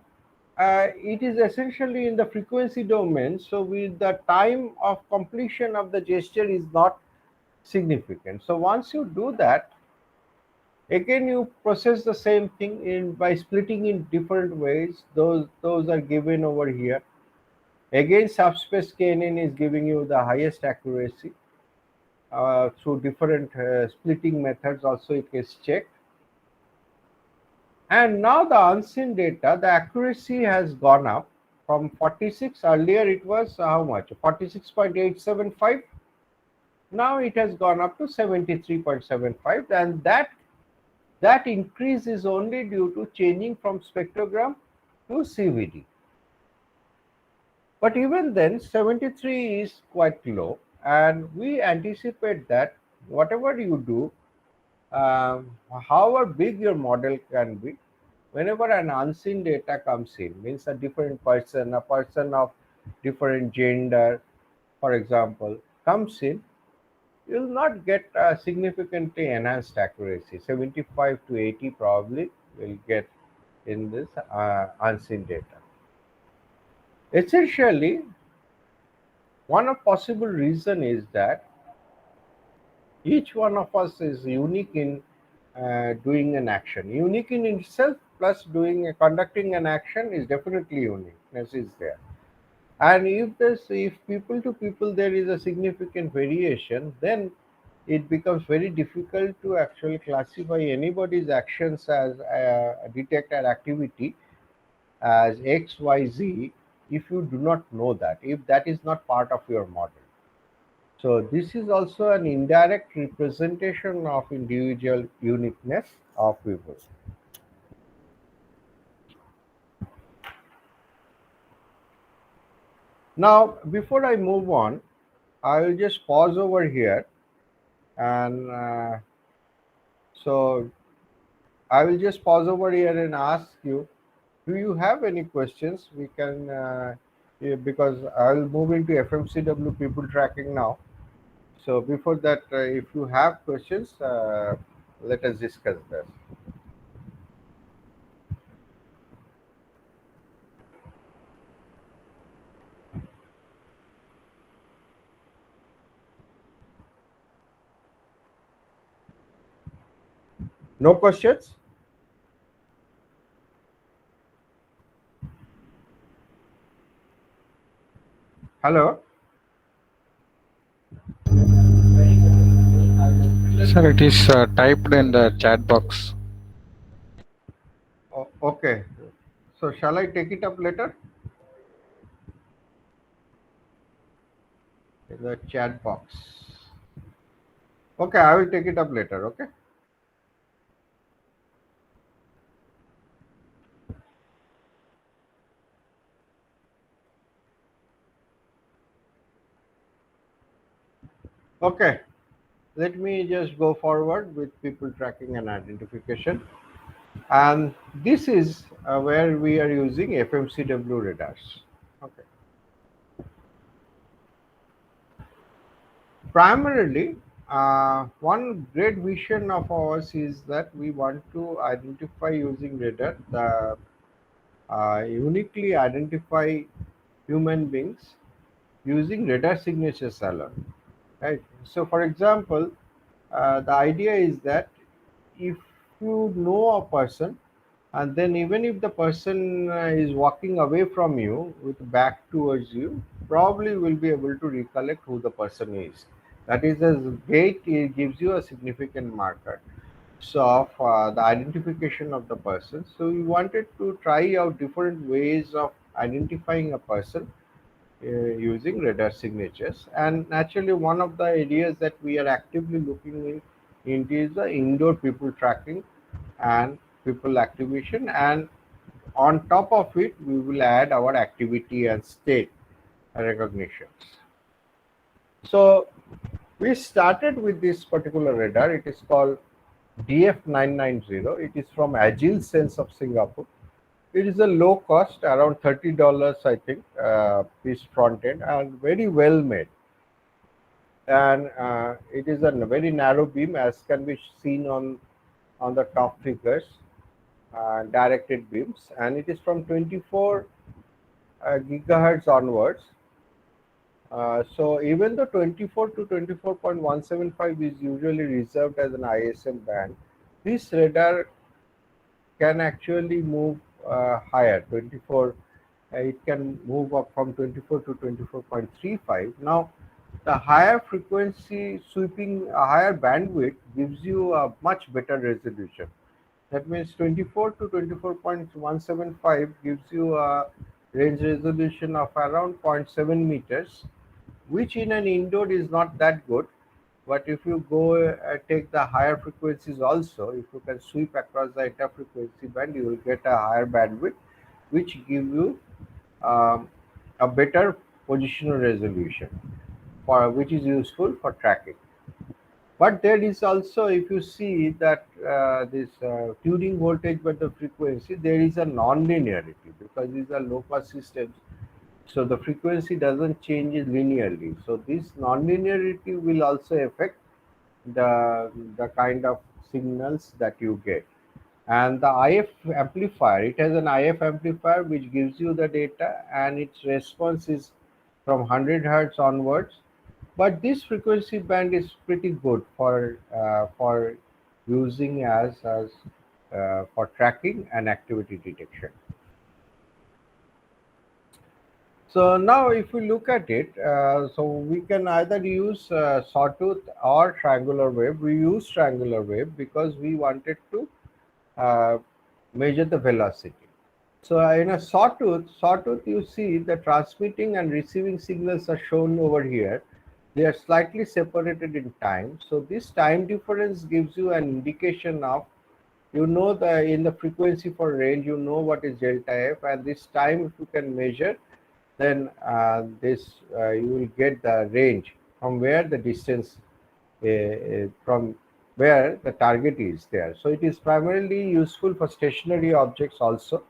it is essentially in the frequency domain. So with the time of completion of the gesture is not significant. So once you do that, again you process the same thing in by splitting in different ways. Those are given over here. Again, subspace KNN is giving you the highest accuracy through different splitting methods. Also, it is checked. And now the unseen data, the accuracy has gone up from 46. Earlier it was how much? 46.875. Now it has gone up to 73.75, and that increase is only due to changing from spectrogram to CVD. But even then, 73 is quite low, and we anticipate that whatever you do, however big your model can be, whenever an unseen data comes in, means a person of different gender, for example, comes in, you will not get a significantly enhanced accuracy. 75 to 80 probably will get in this unseen data. Essentially, one of possible reason is that each one of us is unique in doing an action. Unique in itself plus conducting an action is definitely uniqueness is there. And if people to people there is a significant variation, then it becomes very difficult to actually classify anybody's actions as detect an activity as XYZ if you do not know that, if that is not part of your model. So this is also an indirect representation of individual uniqueness of people. Now, before I move on, I will just pause over here, and so I will just pause over here and ask you, do you have any questions? We can, because I'll move into FMCW people tracking now. So before that, if you have questions, let us discuss that. No questions? Hello? Sir, it is typed in the chat box. Okay. So shall I take it up later in the chat box? Okay, I will take it up later. Okay. Okay. Let me just go forward with people tracking and identification. And this is where we are using FMCW radars. Okay. Primarily, one great vision of ours is that we want to identify using radar the uniquely identify human beings using radar signatures alone, right? So, for example, the idea is that if you know a person, and then even if the person is walking away from you with back towards you, probably will be able to recollect who the person is. That is, as gait it gives you a significant marker so of the identification of the person. So we wanted to try out different ways of identifying a person using radar signatures. And naturally, one of the areas that we are actively looking into is the indoor people tracking and people activation. And on top of it, we will add our activity and state recognitions. So we started with this particular radar. It is called DF990. It is from Agile Sense of Singapore. It is a low cost, around $30, I think, piece front end, and very well made. And it is a very narrow beam, as can be seen on the top figures, directed beams, and it is from 24 gigahertz onwards. So even though 24 to 24.175 is usually reserved as an ISM band, this radar can actually move higher. 24, it can move up from 24 to 24.35. Now, the higher frequency sweeping, a higher bandwidth gives you a much better resolution. That means 24 to 24.175 gives you a range resolution of around zero point 0.7 meters, which in an indoor is not that good. But if you go take the higher frequencies also, if you can sweep across the entire frequency band, you will get a higher bandwidth, which give you um, a better positional resolution, for which is useful for tracking. But there is also, if you see that this tuning voltage by the frequency, there is a non-linearity because these are low-pass systems. So the frequency doesn't change linearly. So this non-linearity will also affect the kind of signals that you get. And the IF amplifier, it has an IF amplifier which gives you the data, and its response is from 100 hertz onwards. But this frequency band is pretty good for using as for tracking and activity detection. So now if we look at it, so we can either use sawtooth or triangular wave. We use triangular wave because we wanted to uh, measure the velocity. So in a sawtooth, you see the transmitting and receiving signals are shown over here. They are slightly separated in time. So this time difference gives you an indication of, you know, the in the frequency for range, you know what is delta f, and this time if you can measure, then this you will get the range from where the distance from where the target is there. So it is primarily useful for stationary objects also,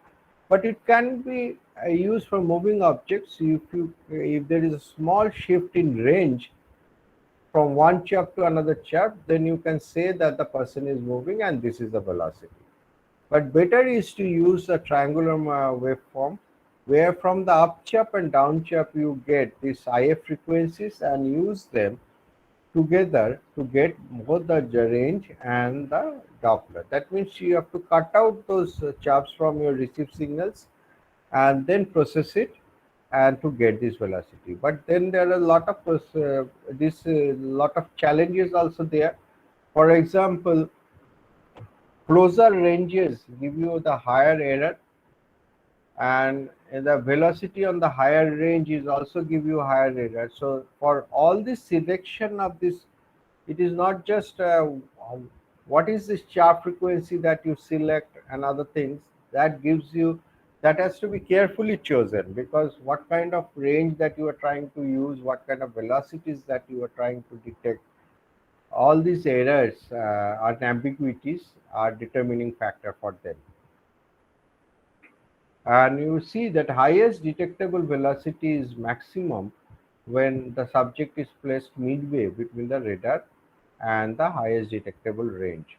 but it can be used for moving objects. If there is a small shift in range from one chirp to another chirp, then you can say that the person is moving and this is the velocity. But better is to use a triangular waveform, where from the up chirp and down chirp you get these IF frequencies and use them together to get both the range and the Doppler. That means you have to cut out those chirps from your received signals and then process it and to get this velocity. But then there are a lot of lot of challenges also there. For example, closer ranges give you the higher error, and the velocity on the higher range is also give you higher error. So for all this selection of this, it is not just what is the sharp frequency that you select and other things that gives you, that has to be carefully chosen, because what kind of range that you are trying to use, what kind of velocities that you are trying to detect, all these errors and ambiguities are determining factor for them. And you see that highest detectable velocity is maximum when the subject is placed midway between the radar and the highest detectable range.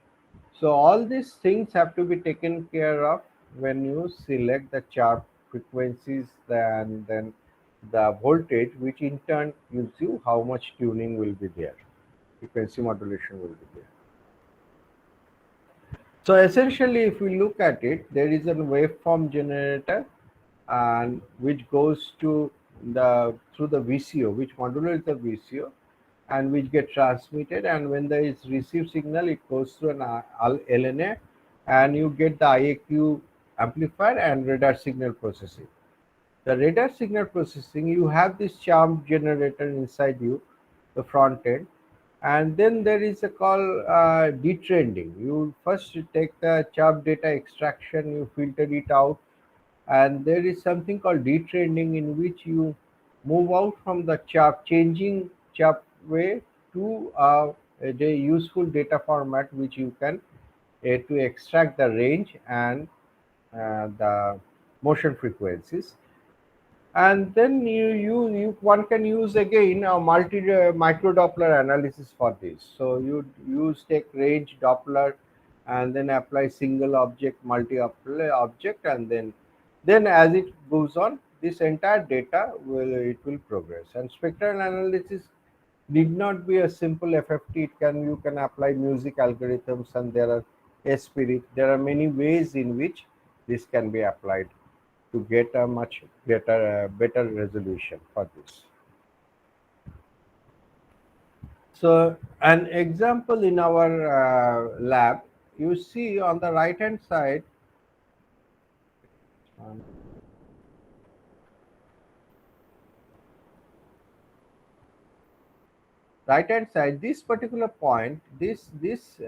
So all these things have to be taken care of when you select the chart frequencies and then the voltage, which in turn gives you how much tuning will be there, frequency modulation will be there. So essentially, if we look at it, there is a waveform generator, and which goes to the through the VCO, which modulates the VCO, and which get transmitted. And when there is received signal, it goes through an LNA, and you get the IAQ amplifier and radar signal processing. The radar signal processing, you have this charm generator inside you, the front end, and then there is a call detrending. You first take the chirp data extraction, you filter it out, and there is something called detrending, in which you move out from the chirp, changing pitch up way to a useful data format which you can to extract the range and the motion frequencies. And then one can use again a multi micro Doppler analysis for this. So you use take range Doppler and then apply single object, multi object, and then as it goes on, this entire data will progress. And spectral analysis need not be a simple FFT. It can you can apply music algorithms, and there are spirit. There are many ways in which this can be applied to get a much better resolution for this. So an example in our lab, you see on the right hand side, um, this particular point, this is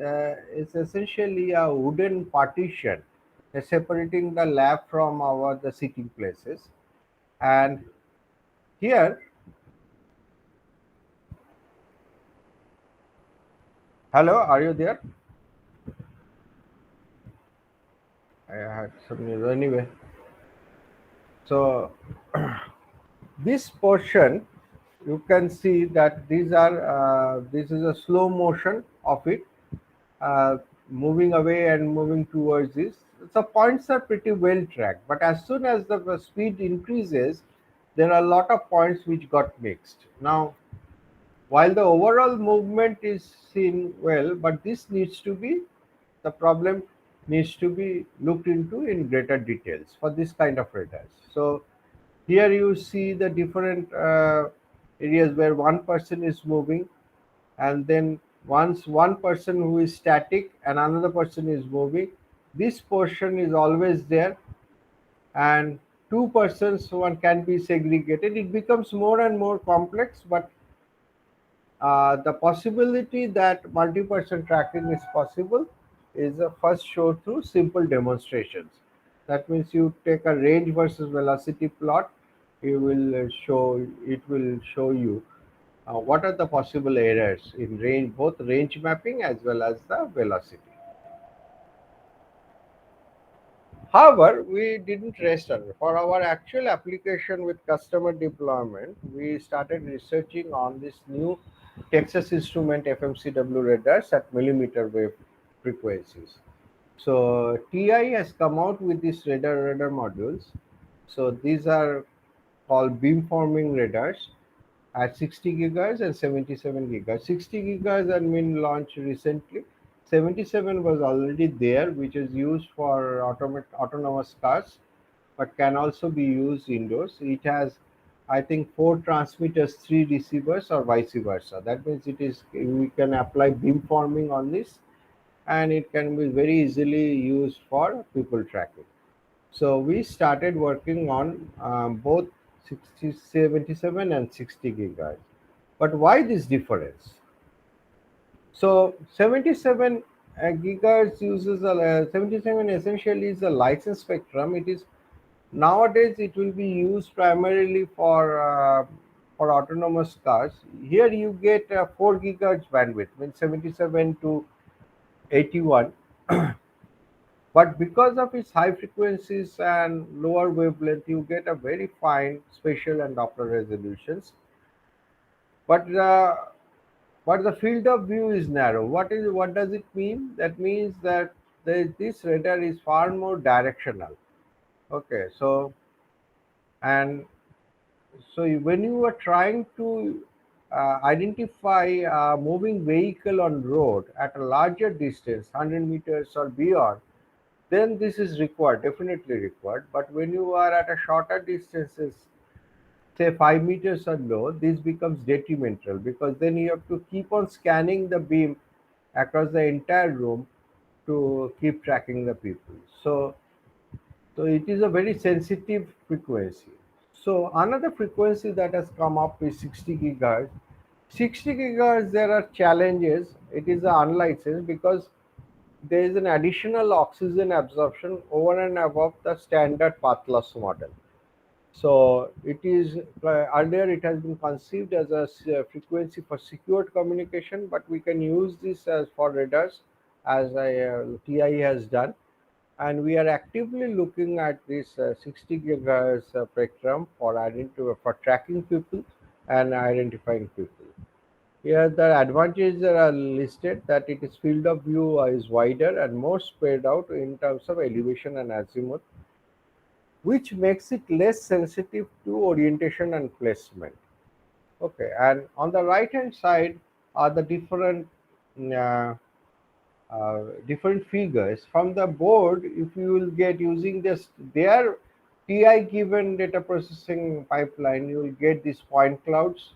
essentially a wooden partition separating the lab from our the sitting places. And here, hello, are you there? I had some news anyway. So this portion, you can see that these are this is a slow motion of it uh, moving away and moving towards this. So points are pretty well tracked, but as soon as the speed increases, there are a lot of points which got mixed. Now, while the overall movement is seen well, but this needs to be, the problem needs to be looked into in greater details for this kind of radars. So here you see the different areas where one person is moving, and then once one person who is static and another person is moving, this portion is always there, and two persons one can be segregated. It becomes more and more complex, but the possibility that multi-person tracking is possible is first shown through simple demonstrations. That means you take a range versus velocity plot. It will show you what are the possible errors in range, both range mapping as well as the velocity. However, we didn't rest on it. For our actual application with customer deployment, we started researching on this new Texas Instrument FMCW radars at millimeter wave frequencies. So TI has come out with these radar modules. So these are called beamforming radars at 60 gigahertz and 77 gigahertz. 60 gigahertz had been launched recently. 77 was already there, which is used for autonomous cars, but can also be used indoors. It has, I think, 4 transmitters, 3 receivers, or vice versa. That means we can apply beamforming on this, and it can be very easily used for people tracking. So we started working on both 60, 77 and 60 gigahertz. But why this difference? So 77 gigahertz uses 77 essentially is a license spectrum. It is nowadays it will be used primarily for autonomous cars. Here you get 4 gigahertz bandwidth, means 77 to 81. But because of its high frequencies and lower wavelength, you get a very fine spatial and Doppler resolutions. But the field of view is narrow. What does it mean? That means that this radar is far more directional. Okay, so and so when you are trying to identify a moving vehicle on road at a larger distance, 100 meters or beyond, then this is required, definitely required. But when you are at a shorter distances, say 5 meters or below, this becomes detrimental, because then you have to keep on scanning the beam across the entire room to keep tracking the people. So it is a very sensitive frequency. So another frequency that has come up is 60 gigahertz. 60 gigahertz, there are challenges. It is unlicensed because there is an additional oxygen absorption over and above the standard path loss model. So it is earlier it has been conceived as a frequency for secured communication, but we can use this as for radars, as TI has done, and we are actively looking at this 60 gigahertz spectrum for for tracking people and identifying people. Here the advantages are listed, that it is field of view is wider and more spread out in terms of elevation and azimuth, which makes it less sensitive to orientation and placement. Okay, and on the right hand side are the different figures from the board. If you will get using this their TI given data processing pipeline, you will get these point clouds.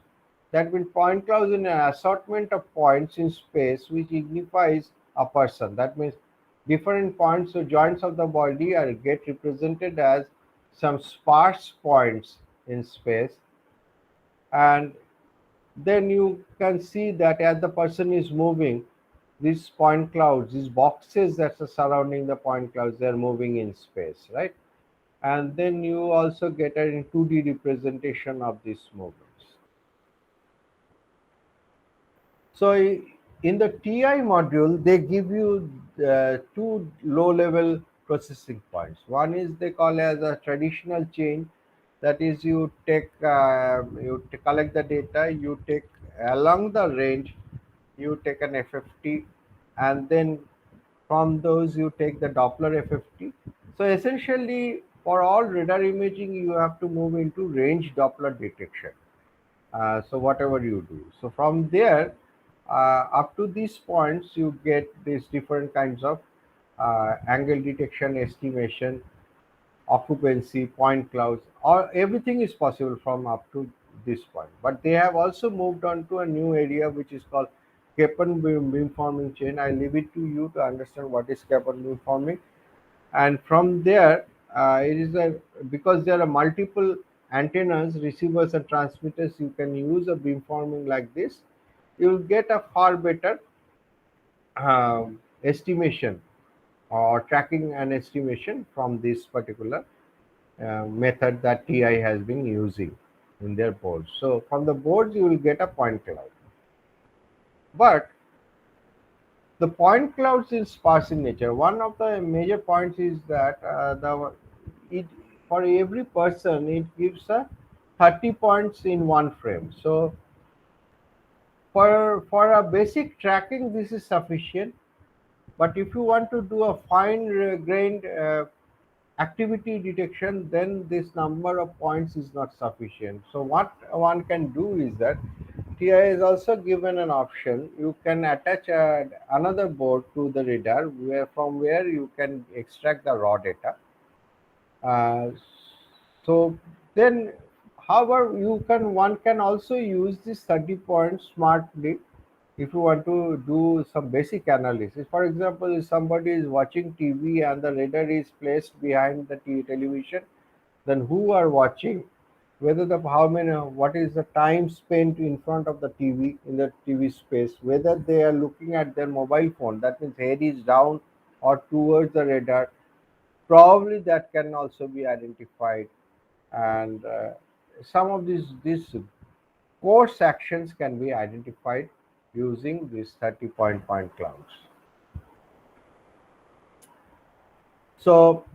That means point clouds in an assortment of points in space which signifies a person. That means different points or joints of the body are get represented as some sparse points in space, and then you can see that as the person is moving, these point clouds, these boxes that are surrounding the point clouds, they're moving in space, right? And then you also get a 2D representation of these movements. So in the TI module, they give you two low-level processing points. One is they call as a traditional chain. That is, you take collect the data, you take along the range, you take an FFT, and then from those you take the Doppler FFT. So essentially, for all radar imaging, you have to move into range Doppler detection. So whatever you do, so from there up to these points, you get these different kinds of angle detection, estimation, occupancy, point clouds, or everything is possible from up to this point. But they have also moved on to a new area which is called Kaplan beamforming chain. I leave it to you to understand what is Kaplan beamforming. And from there, it is a because there are multiple antennas, receivers, and transmitters. You can use a beamforming like this. You will get a far better estimation or tracking and estimation from this particular method that TI has been using in their boards. So from the boards you will get a point cloud. But the point clouds is sparse in nature. One of the major points is that it for every person it gives a 30 points in one frame. So for a basic tracking this is sufficient. But if you want to do a fine grained activity detection, then this number of points is not sufficient. So what one can do is that TI is also given an option. You can attach another board to the radar where you can extract the raw data. Uh, so then, however, one can also use this 30 points smartly if you want to do some basic analysis. For example, if somebody is watching TV and the radar is placed behind the television, then who are watching, whether the how many, what is the time spent in front of the TV in the TV space, whether they are looking at their mobile phone, that means head is down or towards the radar, probably that can also be identified. And some of these course actions can be identified using these 30 point clouds. So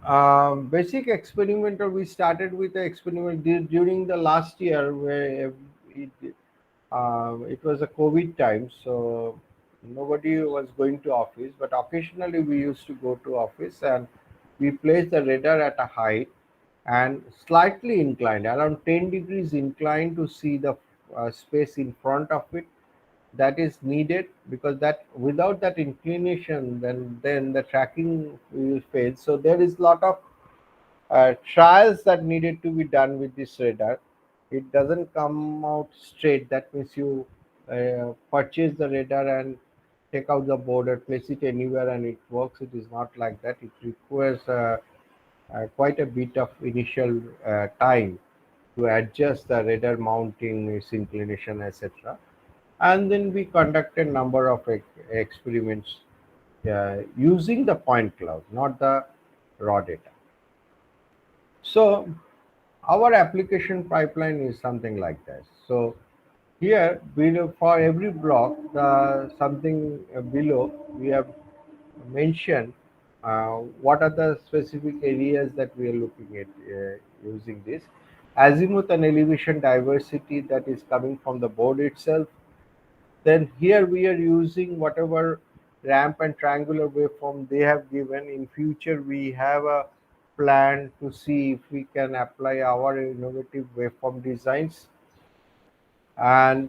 basic experimental, we started with the experiment during the last year where it was a COVID time, so nobody was going to office, but occasionally we used to go to office, and we placed the radar at a height and slightly inclined, around 10 degrees inclined, to see the space in front of it that is needed, because that without that inclination, then the tracking will fail. So there is a lot of trials that needed to be done with this radar. It doesn't come out straight. That means you purchase the radar and take out the board and place it anywhere and it works. It is not like that. It requires quite a bit of initial time to adjust the radar mounting, its inclination, etc. And then we conducted a number of experiments using the point cloud, not the raw data. So Our application pipeline is something like this. So here below, for every block, the something below we have mentioned what are the specific areas that we are looking at using this azimuth and elevation diversity that is coming from the board itself. Then here we are using whatever ramp and triangular waveform they have given. In future, we have a plan to see if we can apply our innovative waveform designs. And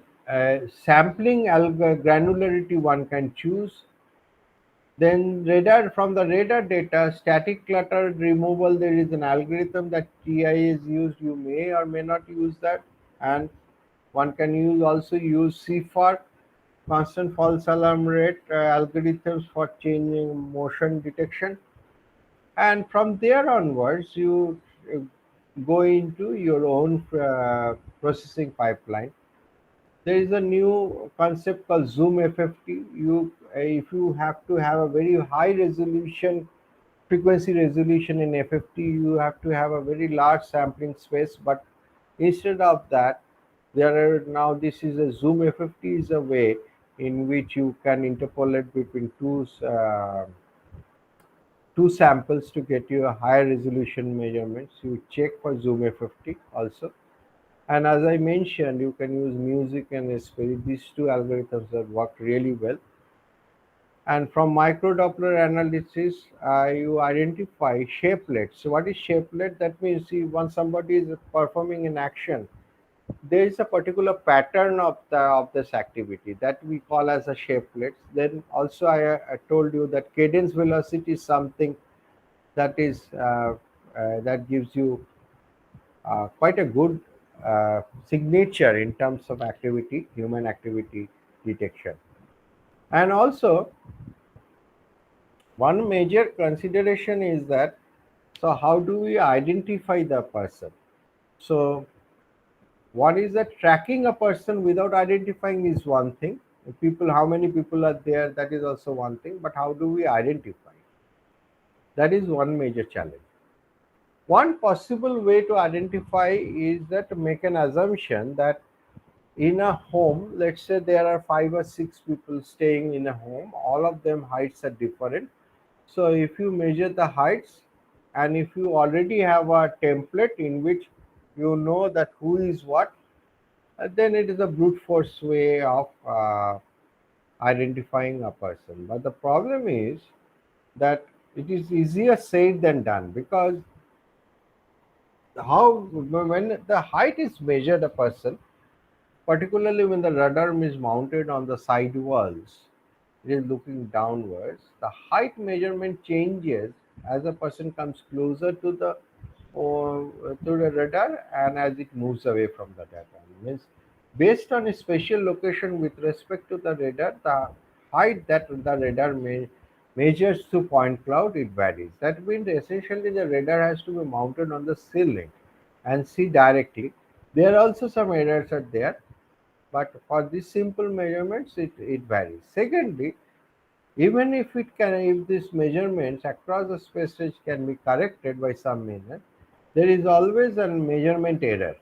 sampling granularity one can choose. Then radar, from the radar data, static clutter removal, there is an algorithm that TI is used. You may or may not use that. And one can also use CFAR, constant false alarm rate algorithms for changing motion detection. And from there onwards, you uh, go into your own processing pipeline. There is a new concept called Zoom FFT. If you have to have a very high resolution, frequency resolution in FFT, you have to have a very large sampling space. But instead of that, there are now this is a Zoom FFT is a way in which you can interpolate between two samples to get you a higher resolution measurements. You check for Zoom FFT also. And as I mentioned, you can use music and Spirit. These two algorithms that work really well. And from microdoppler analysis, you identify shapelet. So what is shapelet? That means see, once somebody is performing an action, there is a particular pattern of this activity that we call as a shapelet. Then also I told you that cadence velocity is something that is that gives you quite a good signature in terms of activity, human activity detection. And also, one major consideration is that so how do we identify the person? So, what is that tracking a person without identifying is one thing. People, how many people are there, that is also one thing. But how do we identify? That is one major challenge. One possible way to identify is that to make an assumption that in a home, let's say there are 5 or 6 people staying in a home, all of them heights are different. So if you measure the heights and if you already have a template in which you know that who is what, then it is a brute force way of identifying a person. But the problem is that it is easier said than done, because how when the height is measured a person, particularly when the radar is mounted on the side walls, it is looking downwards. The height measurement changes as a person comes closer to the radar and as it moves away from the radar. Means based on a spatial location with respect to the radar, the height that the radar measures to point cloud, it varies. That means essentially the radar has to be mounted on the ceiling and see directly. There are also some errors are there, but for these simple measurements it varies. Secondly, even if these measurements across the space range can be corrected by some means, there is always a measurement error.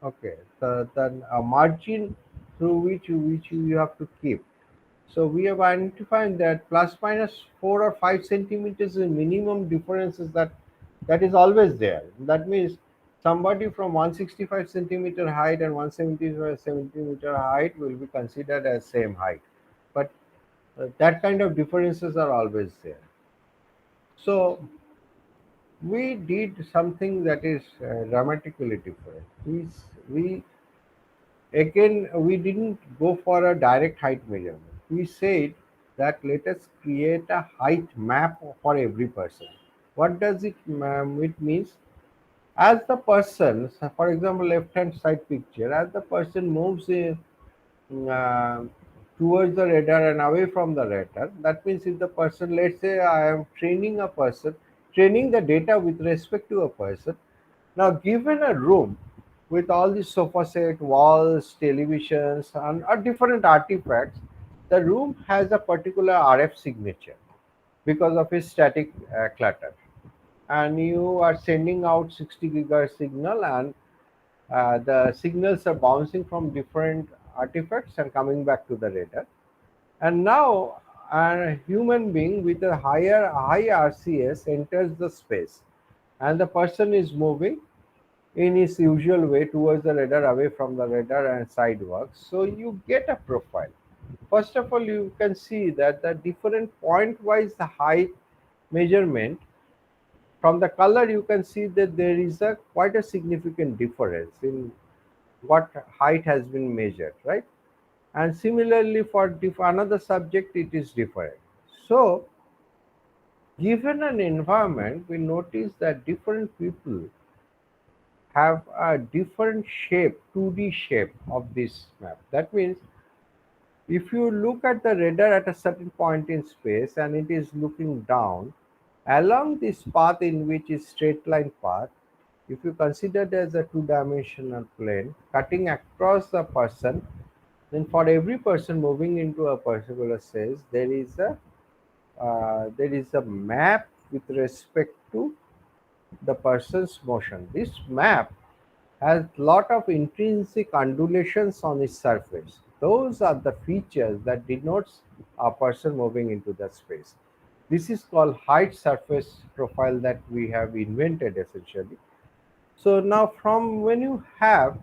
Okay, the a margin through which you have to keep. So we have identified that plus minus 4 or 5 centimeters is minimum differences that is always there. That means somebody from 165 centimeter height and 175 centimeter height will be considered as same height. But that kind of differences are always there. So we did something that is dramatically different. We again we didn't go for a direct height measurement. We said that let us create a height map for every person. What does it means? As the person, so for example, left hand side picture, as the person moves uh, towards the radar and away from the radar. That means if the person, let's say I am training a person, training the data with respect to a person. Now, given a room with all these sofa set, walls, televisions, and different artifacts, the room has a particular RF signature because of its static clutter. and you are sending out 60 gigahertz signal, and the signals are bouncing from different artifacts and coming back to the radar. And now a human being with a high RCS enters the space, and the person is moving in his usual way towards the radar, away from the radar and sidewalks. So you get a profile. First of all, you can see that the different point wise the height measurement, from the color you can see that there is a quite a significant difference in what height has been measured, right? And similarly for another subject it is different. So given an environment, we notice that different people have a different shape, 2D shape of this map. That means if you look at the radar at a certain point in space and it is looking down along this path, in which is straight line path, if you consider it as a two-dimensional plane cutting across the person, then for every person moving into a particular space, there is a map with respect to the person's motion. This map has lot of intrinsic undulations on its surface. Those are the features that denotes a person moving into the space. This is called height surface profile that we have invented essentially. So now from when you have,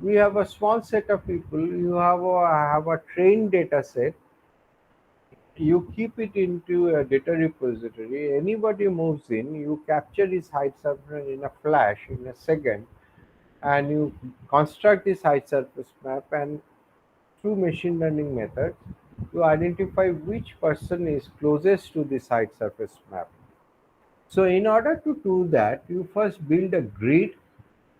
we have a small set of people, you have a trained data set, you keep it into a data repository. Anybody moves in, you capture his height surface in a flash in a second, and you construct this height surface map, and through machine learning methods you identify which person is closest to this height surface map. So in order to do that, you first build a grid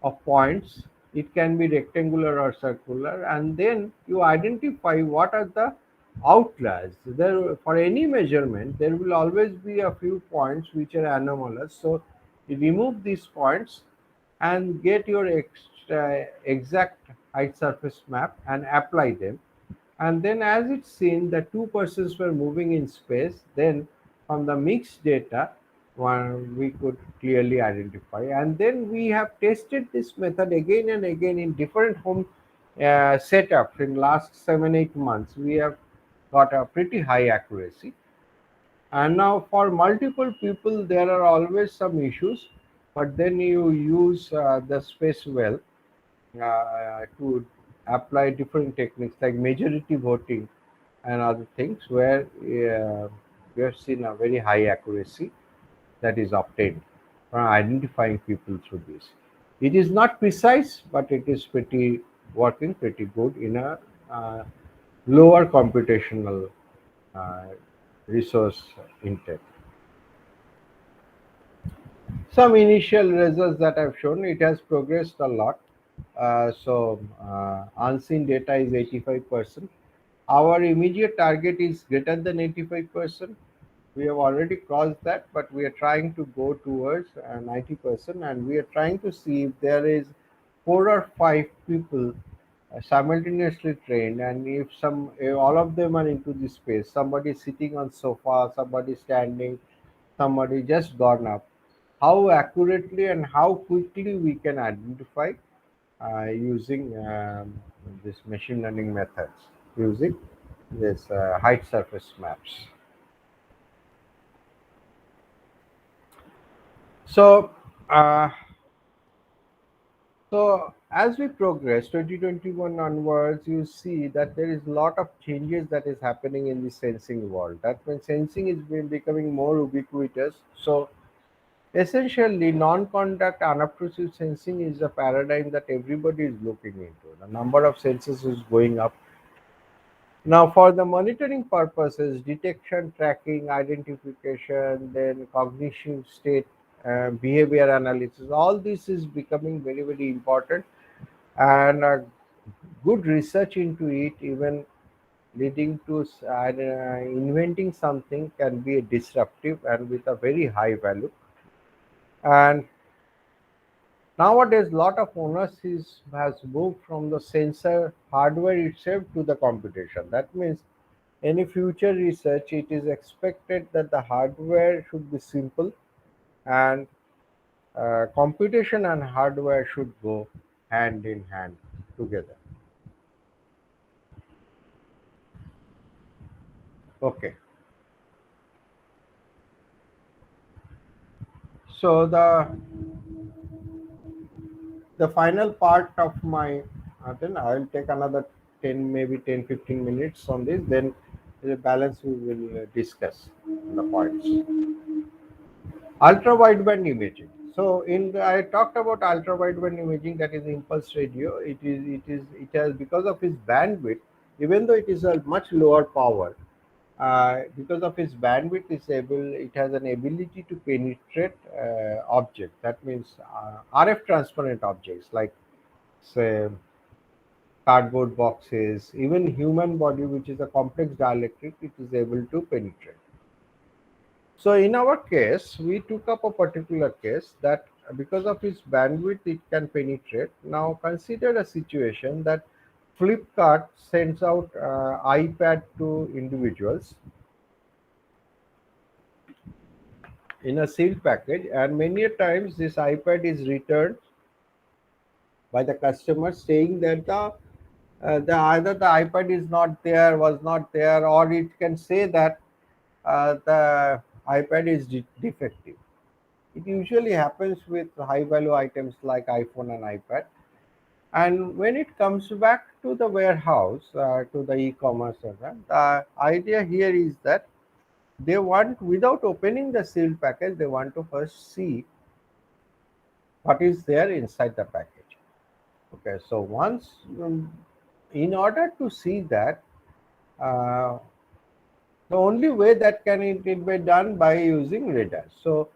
of points. It can be rectangular or circular, and then you identify what are the outliers. There, for any measurement, there will always be a few points which are anomalous. So you remove these points and get your exact height surface map and apply them. And then as it's seen, the two persons were moving in space. Then from the mixed data, one we could clearly identify. And then we have tested this method again and again in different home setups in last 7-8 months. We have got a pretty high accuracy. And now for multiple people, there are always some issues, but then you use the space well to apply different techniques like majority voting and other things, where we have seen a very high accuracy that is obtained from identifying people through this. It is not precise, but it is pretty working pretty good in a lower computational uh, resource intake. Some initial results that I've shown, it has progressed a lot. Unseen data is 85%. Our immediate target is greater than 85%. We have already crossed that, but we are trying to go towards 90%, and we are trying to see if there is 4 or 5 people simultaneously trained, and if all of them are into this space, somebody sitting on sofa, somebody standing, somebody just gone up, how accurately and how quickly we can identify using this machine learning methods, using this height surface maps. So, uh, so as we progress 2021 onwards, you see that there is a lot of changes that is happening in the sensing world. That means sensing is becoming more ubiquitous. So essentially, non-contact unobtrusive sensing is a paradigm that everybody is looking into. The number of sensors is going up. Now, for the monitoring purposes, detection, tracking, identification, then cognition state, behavior analysis, all this is becoming very, very important. And good research into it, even leading to inventing something, can be disruptive and with a very high value. And nowadays, lot of onus has moved from the sensor hardware itself to the computation. That means any future research, it is expected that the hardware should be simple, and computation and hardware should go hand in hand together. Okay. So the final part of my then I'll take another 10, maybe 10, 15 minutes on this. Then the balance we will discuss the points. Ultra wideband imaging. So I talked about ultra wideband imaging, that is impulse radio. It has, because of its bandwidth, even though it is a much lower power, because of its bandwidth, it has an ability to penetrate objects. That means RF transparent objects like, say, cardboard boxes, even human body, which is a complex dielectric, it is able to penetrate. So in our case, we took up a particular case that because of its bandwidth, it can penetrate. Now consider a situation that Flipkart sends out iPad to individuals in a sealed package, and many a times this iPad is returned by the customer saying that the either the iPad is not there, was not there, or it can say that the iPad is defective. It usually happens with high value items like iPhone and iPad. And when it comes back to the warehouse, to the e-commerce, the idea here is that they want, without opening the sealed package, they want to first see what is there inside the package. Okay, so once, in order to see that, uh, the only way that can it be done by using radar. So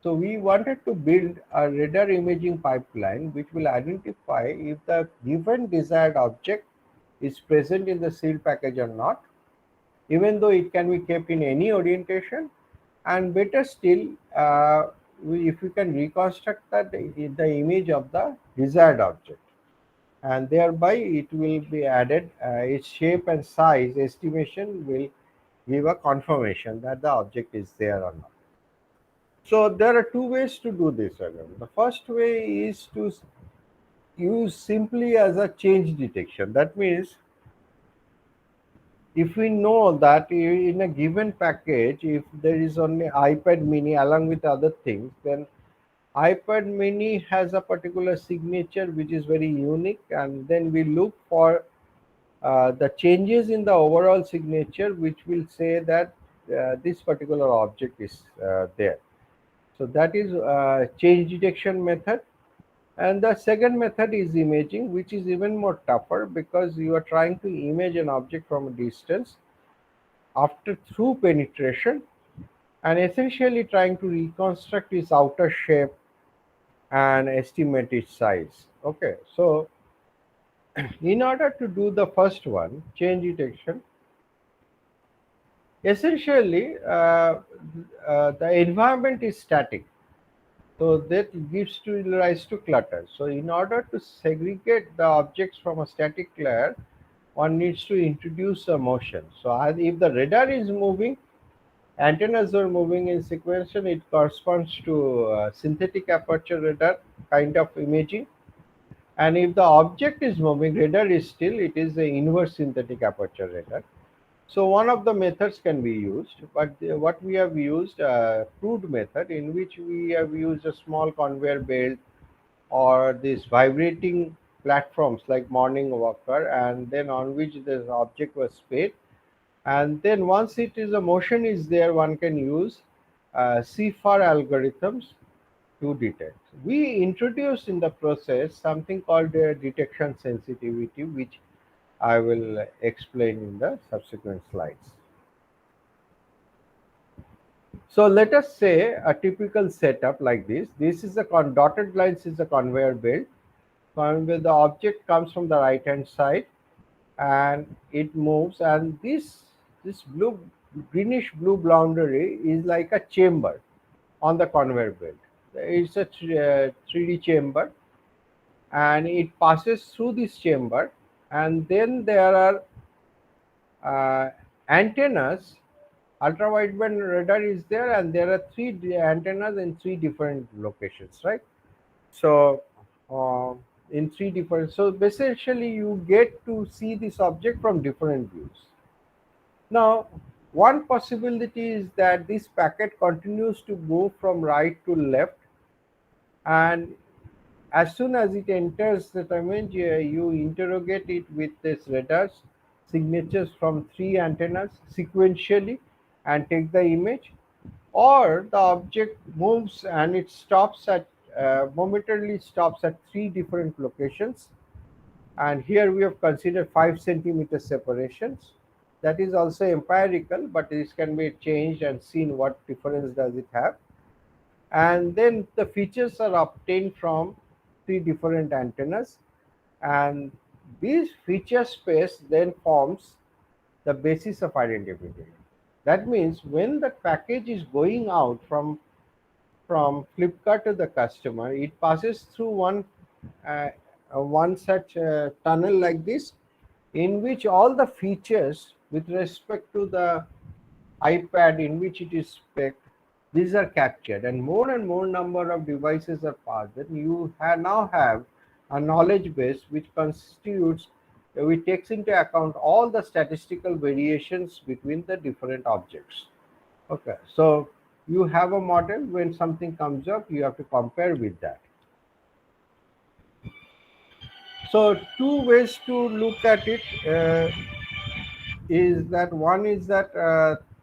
we wanted to build a radar imaging pipeline which will identify if the given desired object is present in the sealed package or not, even though it can be kept in any orientation, and better still, if we can reconstruct the image of the desired object, and thereby it will be added, its shape and size estimation will give a confirmation that the object is there or not. So there are two ways to do this. Again. The first way is to use simply as a change detection. That means if we know that in a given package, if there is only iPad mini along with other things, then iPad mini has a particular signature which is very unique, and then we look for the changes in the overall signature which will say that this particular object is there. So that is change detection method. And the second method is imaging, which is even more tougher because you are trying to image an object from a distance after through penetration, and essentially trying to reconstruct its outer shape and estimate its size. Okay, so in order to do the first one, change detection, essentially the environment is static. So that gives rise to clutter. So in order to segregate the objects from a static layer, one needs to introduce a motion. So if the radar is moving, antennas are moving in sequential, it corresponds to synthetic aperture radar kind of imaging. And if the object is moving, radar is still, it is the inverse synthetic aperture radar. So one of the methods can be used, but what we have used a crude method in which we have used a small conveyor belt or these vibrating platforms like morning walker, and then on which the object was sped, and then once it is a motion is there, one can use CFAR algorithms to detect. We introduced in the process something called detection sensitivity, which I will explain in the subsequent slides. So let us say a typical setup like this. This is the dotted lines is a conveyor belt. Where the object comes from the right hand side and it moves, and this greenish blue boundary is like a chamber on the conveyor belt. It's a 3D chamber, and it passes through this chamber, and then there are antennas ultra wideband radar is there, and there are antennas in 3 different locations, right? So uh, in 3 different, so essentially you get to see this object from different views. Now, one possibility is that this packet continues to move from right to left, and as soon as it enters the image, you interrogate it with this radars signatures from 3 antennas sequentially and take the image, or the object moves and it stops at momentarily stops at 3 different locations. And here we have considered 5 centimeter separations. That is also empirical, but this can be changed and seen what difference does it have. And then the features are obtained from 3 different antennas, and this feature space then forms the basis of identification. That means when the package is going out from Flipkart to the customer, it passes through uh, one such tunnel like this, in which all the features with respect to the iPad in which it is spec, these are captured, and more number of devices are passed. Then you now have a knowledge base which constitutes, which takes into account all the statistical variations between the different objects. Okay, so you have a model. When something comes up, you have to compare with that. So two ways to look at it is that one is that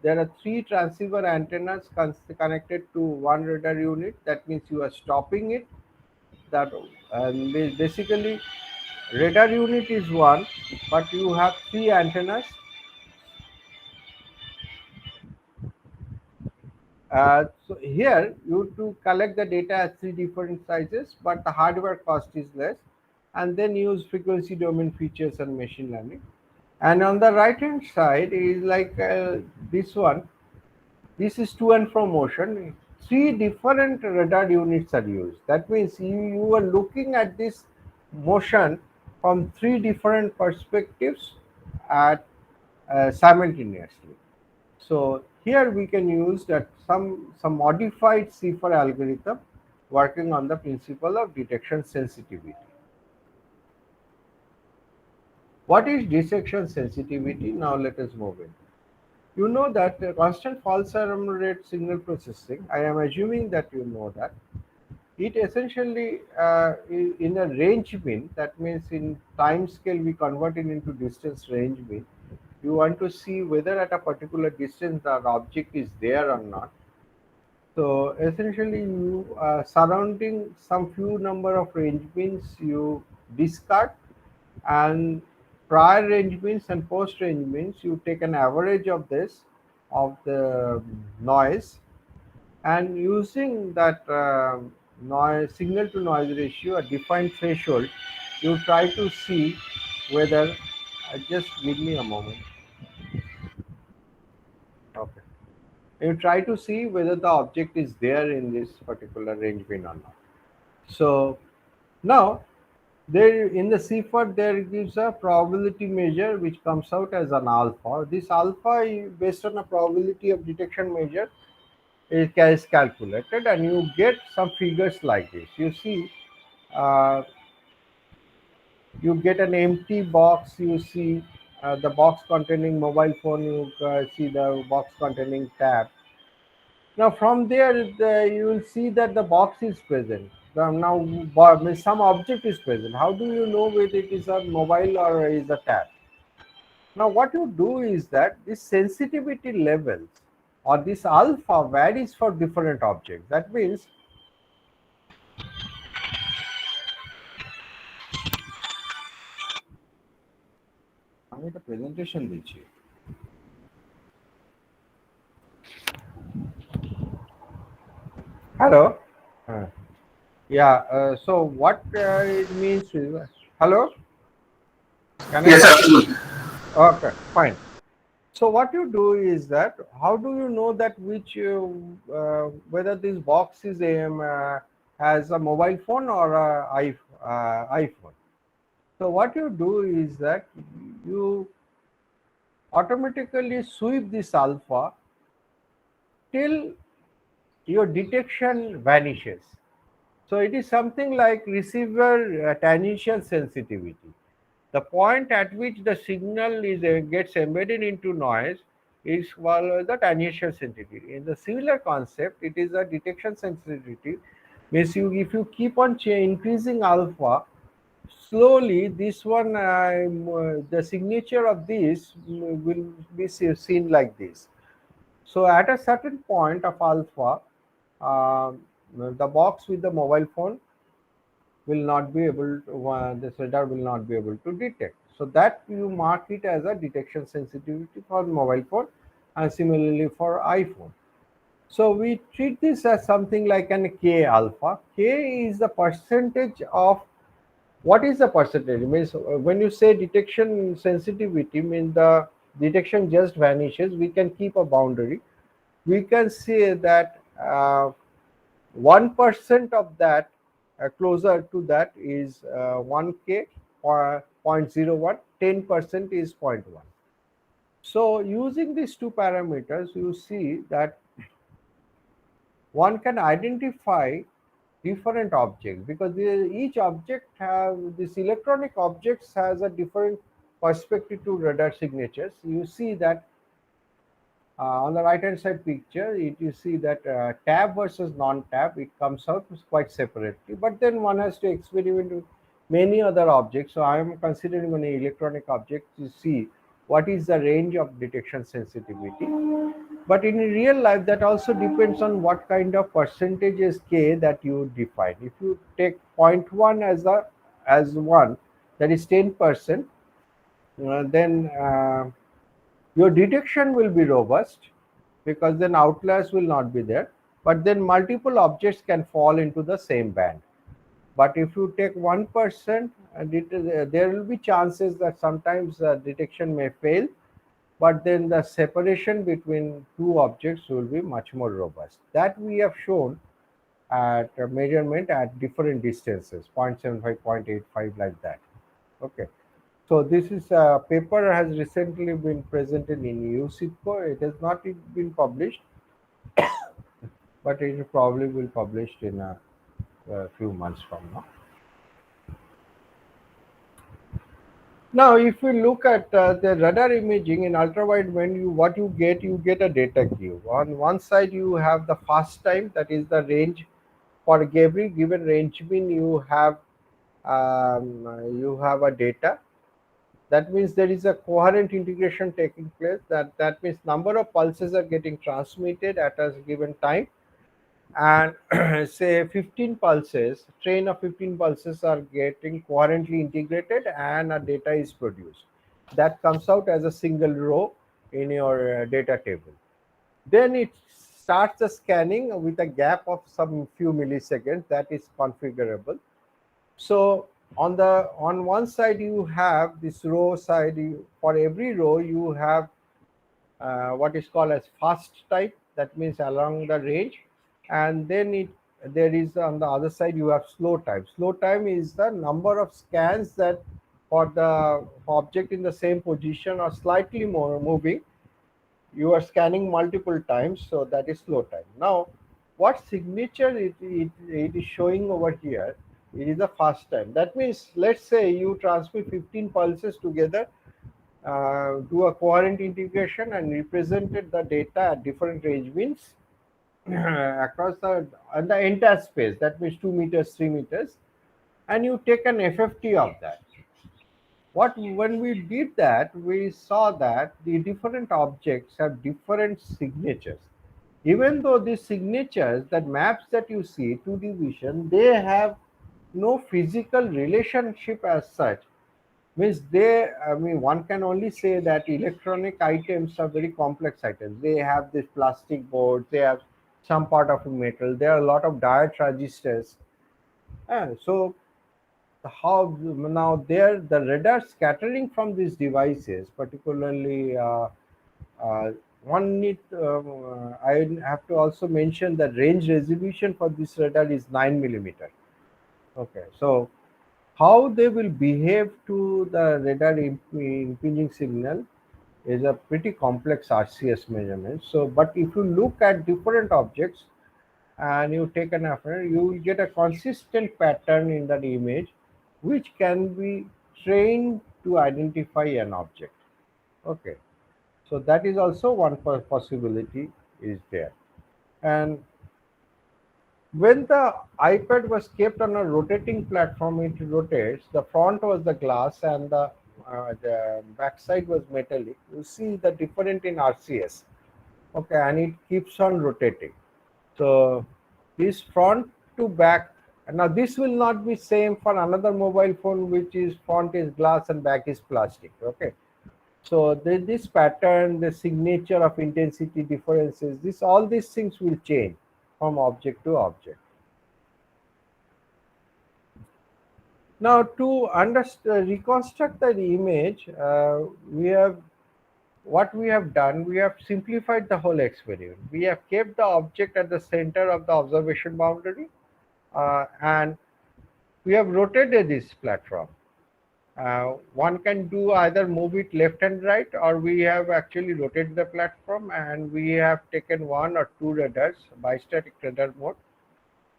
there are 3 transceiver antennas connected to one radar unit. That means you are stopping it. That basically radar unit is one, but you have 3 antennas. So here you to collect the data at 3 different sizes, but the hardware cost is less, and then use frequency domain features and machine learning. And on the right hand side is like this one. This is to and from motion. 3 different radar units are used. That means you are looking at this motion from 3 different perspectives at simultaneously. So here we can use that some modified CIFAR algorithm working on the principle of detection sensitivity. What is detection sensitivity? Now let us move in. You know that constant false alarm rate signal processing, I am assuming that you know that. It essentially in a range bin, that means in time scale we convert it into distance range bin. You want to see whether at a particular distance the object is there or not. So essentially you surrounding some few number of range bins you discard, and prior range bins and post range bins you take an average of this of the noise, and using that noise signal to noise ratio, a defined threshold, you try to see whether just give me a moment. Okay, you try to see whether the object is there in this particular range bin or not. So now there in the CFAR there gives a probability measure which comes out as an alpha. This alpha based on a probability of detection measure is calculated, and you get some figures like this. You see, uh, you get an empty box. You see the box containing mobile phone. You see the box containing tab. Now from there, you will see that the box is present. Now some object is present. How do you know whether it is a mobile or is a tab? Now what you do is that this sensitivity levels or this alpha varies for different objects. That means আমি একটা presentation দিচ্ছি। Hello. Uh, yeah. So what it means is hello. Can I Yes, talk? absolutely. Okay, fine. So what you do is that how do you know that which whether this box is has a mobile phone or a iPhone? So what you do is that you automatically sweep this alpha till your detection vanishes. So it is something like receiver tangential sensitivity. The point at which the signal is gets embedded into noise is called the tangential sensitivity. In the similar concept, it is a detection sensitivity. Means you, if you keep on increasing alpha, slowly this one, the signature of this will be seen like this. So at a certain point of alpha, the box with the mobile phone will not be able to, this radar will not be able to detect. So that you mark it as a detection sensitivity for mobile phone, and similarly for iPhone. So we treat this as something like an K alpha. K is the percentage of, what is the percentage? Means when you say detection sensitivity, means the detection just vanishes. We can keep a boundary. We can say that 1% of that, closer to that is 1K or 0.01, 10% is 0.1. So using these two parameters, you see that one can identify different objects, because each object have, this electronic objects has a different perspective to radar signatures. You see that on the right hand side picture, you see that tab versus non-tab, it comes out quite separately. But then one has to experiment with many other objects. So I am considering an electronic object to see what is the range of detection sensitivity. But in real life, that also depends on what kind of percentages K that you define. If you take zero point 0.1 as one, that is 10%, then your detection will be robust, because then outliers will not be there, but then multiple objects can fall into the same band. But if you take 1%, there will be chances that sometimes detection may fail, but then the separation between two objects will be much more robust. That we have shown at measurement at different distances, 0.75, 0.85, like that. Okay. So this is a paper has recently been presented in UCITCO. It has not been published, but it probably will be published in a few months from now. Now, if we look at the radar imaging in ultrawide, when you get a data cube. On one side, you have the fast time, that is the range. For every given range mean, you have a data. That means there is a coherent integration taking place. That means number of pulses are getting transmitted at a given time, and say 15 pulses, train of 15 pulses are getting coherently integrated, and a data is produced. That comes out as a single row in your data table. Then it starts the scanning with a gap of some few milliseconds, that is configurable. So on one side you have this row side, for every row you have what is called as fast type, that means along the range, and then there is on the other side you have slow time. Slow time is the number of scans that for the object in the same position or slightly more moving, you are scanning multiple times, so that is slow time. Now what signature it is showing over here, it is a fast time. That means, let's say you transmit 15 pulses together, do a coherent integration and represented the data at different range means across the entire space, that means 2 meters, 3 meters, and you take an FFT of that. When we did that, we saw that the different objects have different signatures. Even though these signatures, that maps that you see, 2D vision, they have no physical relationship as such. Means one can only say that electronic items are very complex items. They have this plastic board, they have some part of metal, there are a lot of diode transistors. So how now there the radar scattering from these devices, particularly one need I have to also mention that range resolution for this radar is 9 millimeter. Okay, so how they will behave to the radar impinging signal, is a pretty complex RCS measurement. So, but if you look at different objects and you take an affair, you will get a consistent pattern in that image, which can be trained to identify an object. Okay, so that is also one possibility is there. And when the iPad was kept on a rotating platform, it rotates. The front was the glass and the backside was metallic. You see the different in RCS. Okay, and it keeps on rotating. So this front to back. Now this will not be same for another mobile phone, which is front is glass and back is plastic. Okay, so this pattern, the signature of intensity differences, this all these things will change from object to object. Now, to reconstruct the image, we have what we have done. We have simplified the whole experiment. We have kept the object at the center of the observation boundary, and we have rotated this platform. One can do either move it left and right, or we have actually rotated the platform, and we have taken one or two radars, bistatic radar mode,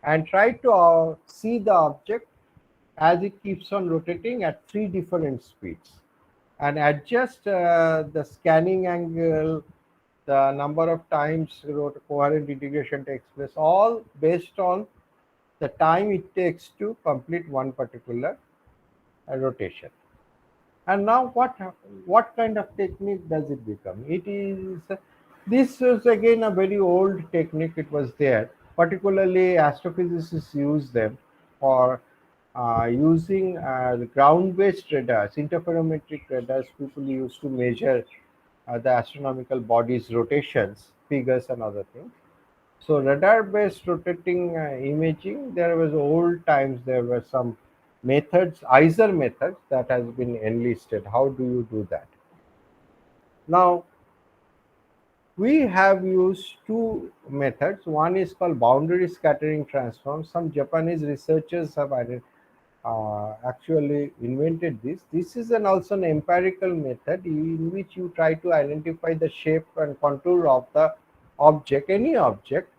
and tried to see the object as it keeps on rotating at three different speeds, and adjust the scanning angle, the number of times coherent integration takes place, all based on the time it takes to complete one particular rotation. And now what kind of technique does it become? It is this is again a very old technique. It was there, particularly astrophysicists use them for using ground-based radars, interferometric radars. People used to measure the astronomical bodies rotations, figures and other things. So radar-based rotating imaging, there was old times, there were some methods, ISER methods that has been enlisted. How do you do that? Now, we have used two methods. One is called boundary scattering transform. Some Japanese researchers have actually invented this. This is also an empirical method in which you try to identify the shape and contour of the object, any object,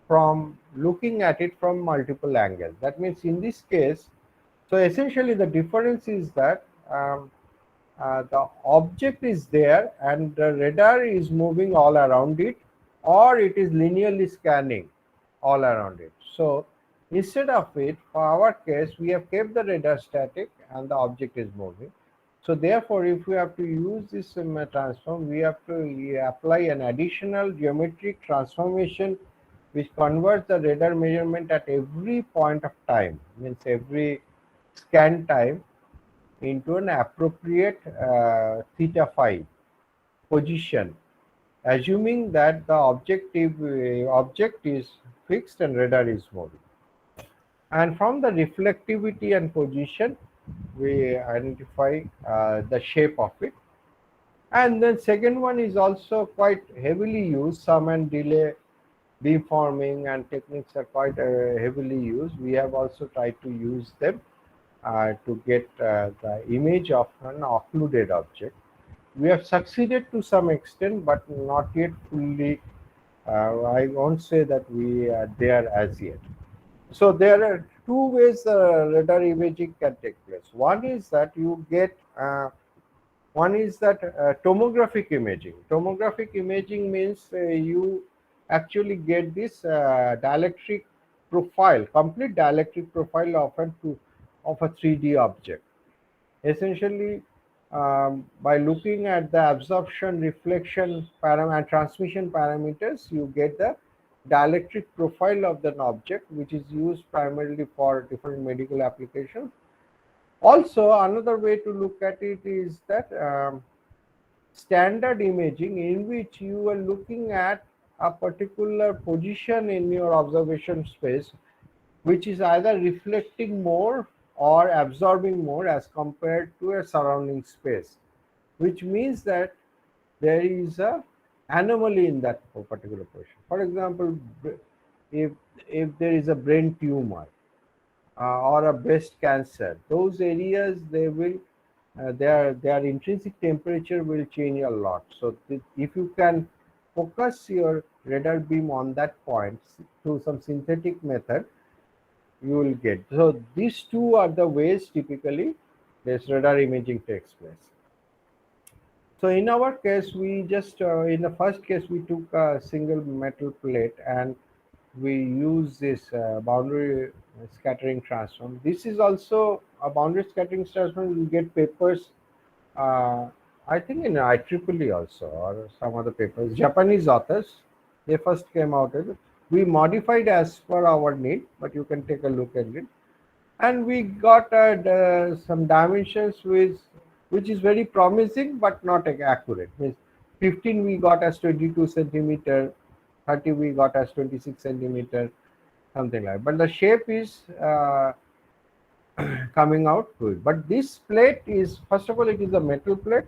from looking at it from multiple angles. That means in this case, so essentially the difference is that the object is there and the radar is moving all around it, or it is linearly scanning all around it. So instead of it, for our case, we have kept the radar static and the object is moving. So therefore, if we have to use this transform, we have to apply an additional geometric transformation which converts the radar measurement at every point of time, means every scan time, into an appropriate theta phi position, assuming that the object is fixed and radar is moving. And from the reflectivity and position, we identify the shape of it. And then second one is also quite heavily used. Sum and delay beamforming and techniques are quite heavily used. We have also tried to use them to get the image of an occluded object. We have succeeded to some extent, but not yet fully. I won't say that we are there as yet. So there are two ways radar imaging can take place. One is that you get tomographic imaging. Tomographic imaging means you actually get this dielectric profile, complete dielectric profile of a 3D object. Essentially, by looking at the absorption, reflection, and transmission parameters, you get the dielectric profile of the object, which is used primarily for different medical applications. Also, another way to look at it is that standard imaging, in which you are looking at a particular position in your observation space, which is either reflecting more or absorbing more as compared to a surrounding space, which means that there is a anomaly in that particular position. For example, if if there is a brain tumor or a breast cancer, those areas, they will their intrinsic temperature will change a lot. So if you can focus your radar beam on that point through some synthetic method, you will get. So these two are the ways typically this radar imaging takes place. So in our case, we just in the first case we took a single metal plate and we use this boundary scattering transform. This is also a boundary scattering transform. You get papers, uh, I think in IEEE also or some other papers. Japanese authors, they first came out with it. We modified as per our need, but you can take a look at it. And we got some dimensions which is very promising but not accurate. Means 15 we got as 22 centimeter, 30 we got as 26 centimeter, something like. But the shape is coming out good. But this plate is, first of all, it is a metal plate,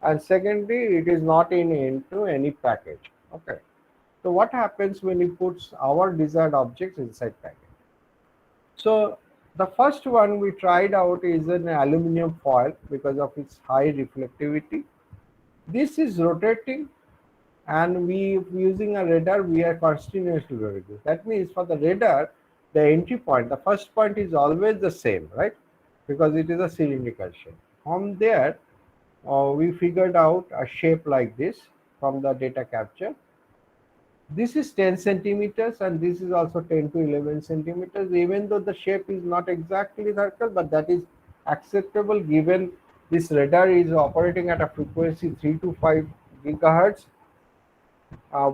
and secondly, it is not into any package. Okay. So what happens when you put our desired objects inside package? So the first one we tried out is an aluminum foil because of its high reflectivity. This is rotating, and we using a radar we are continuously rotating. That means for the radar, the entry point, the first point is always the same, right? Because it is a cylindrical shape. From there, we figured out a shape like this from the data capture. This is 10 centimeters and this is also 10 to 11 centimeters, even though the shape is not exactly circle, but that is acceptable given this radar is operating at a frequency 3 to 5 gigahertz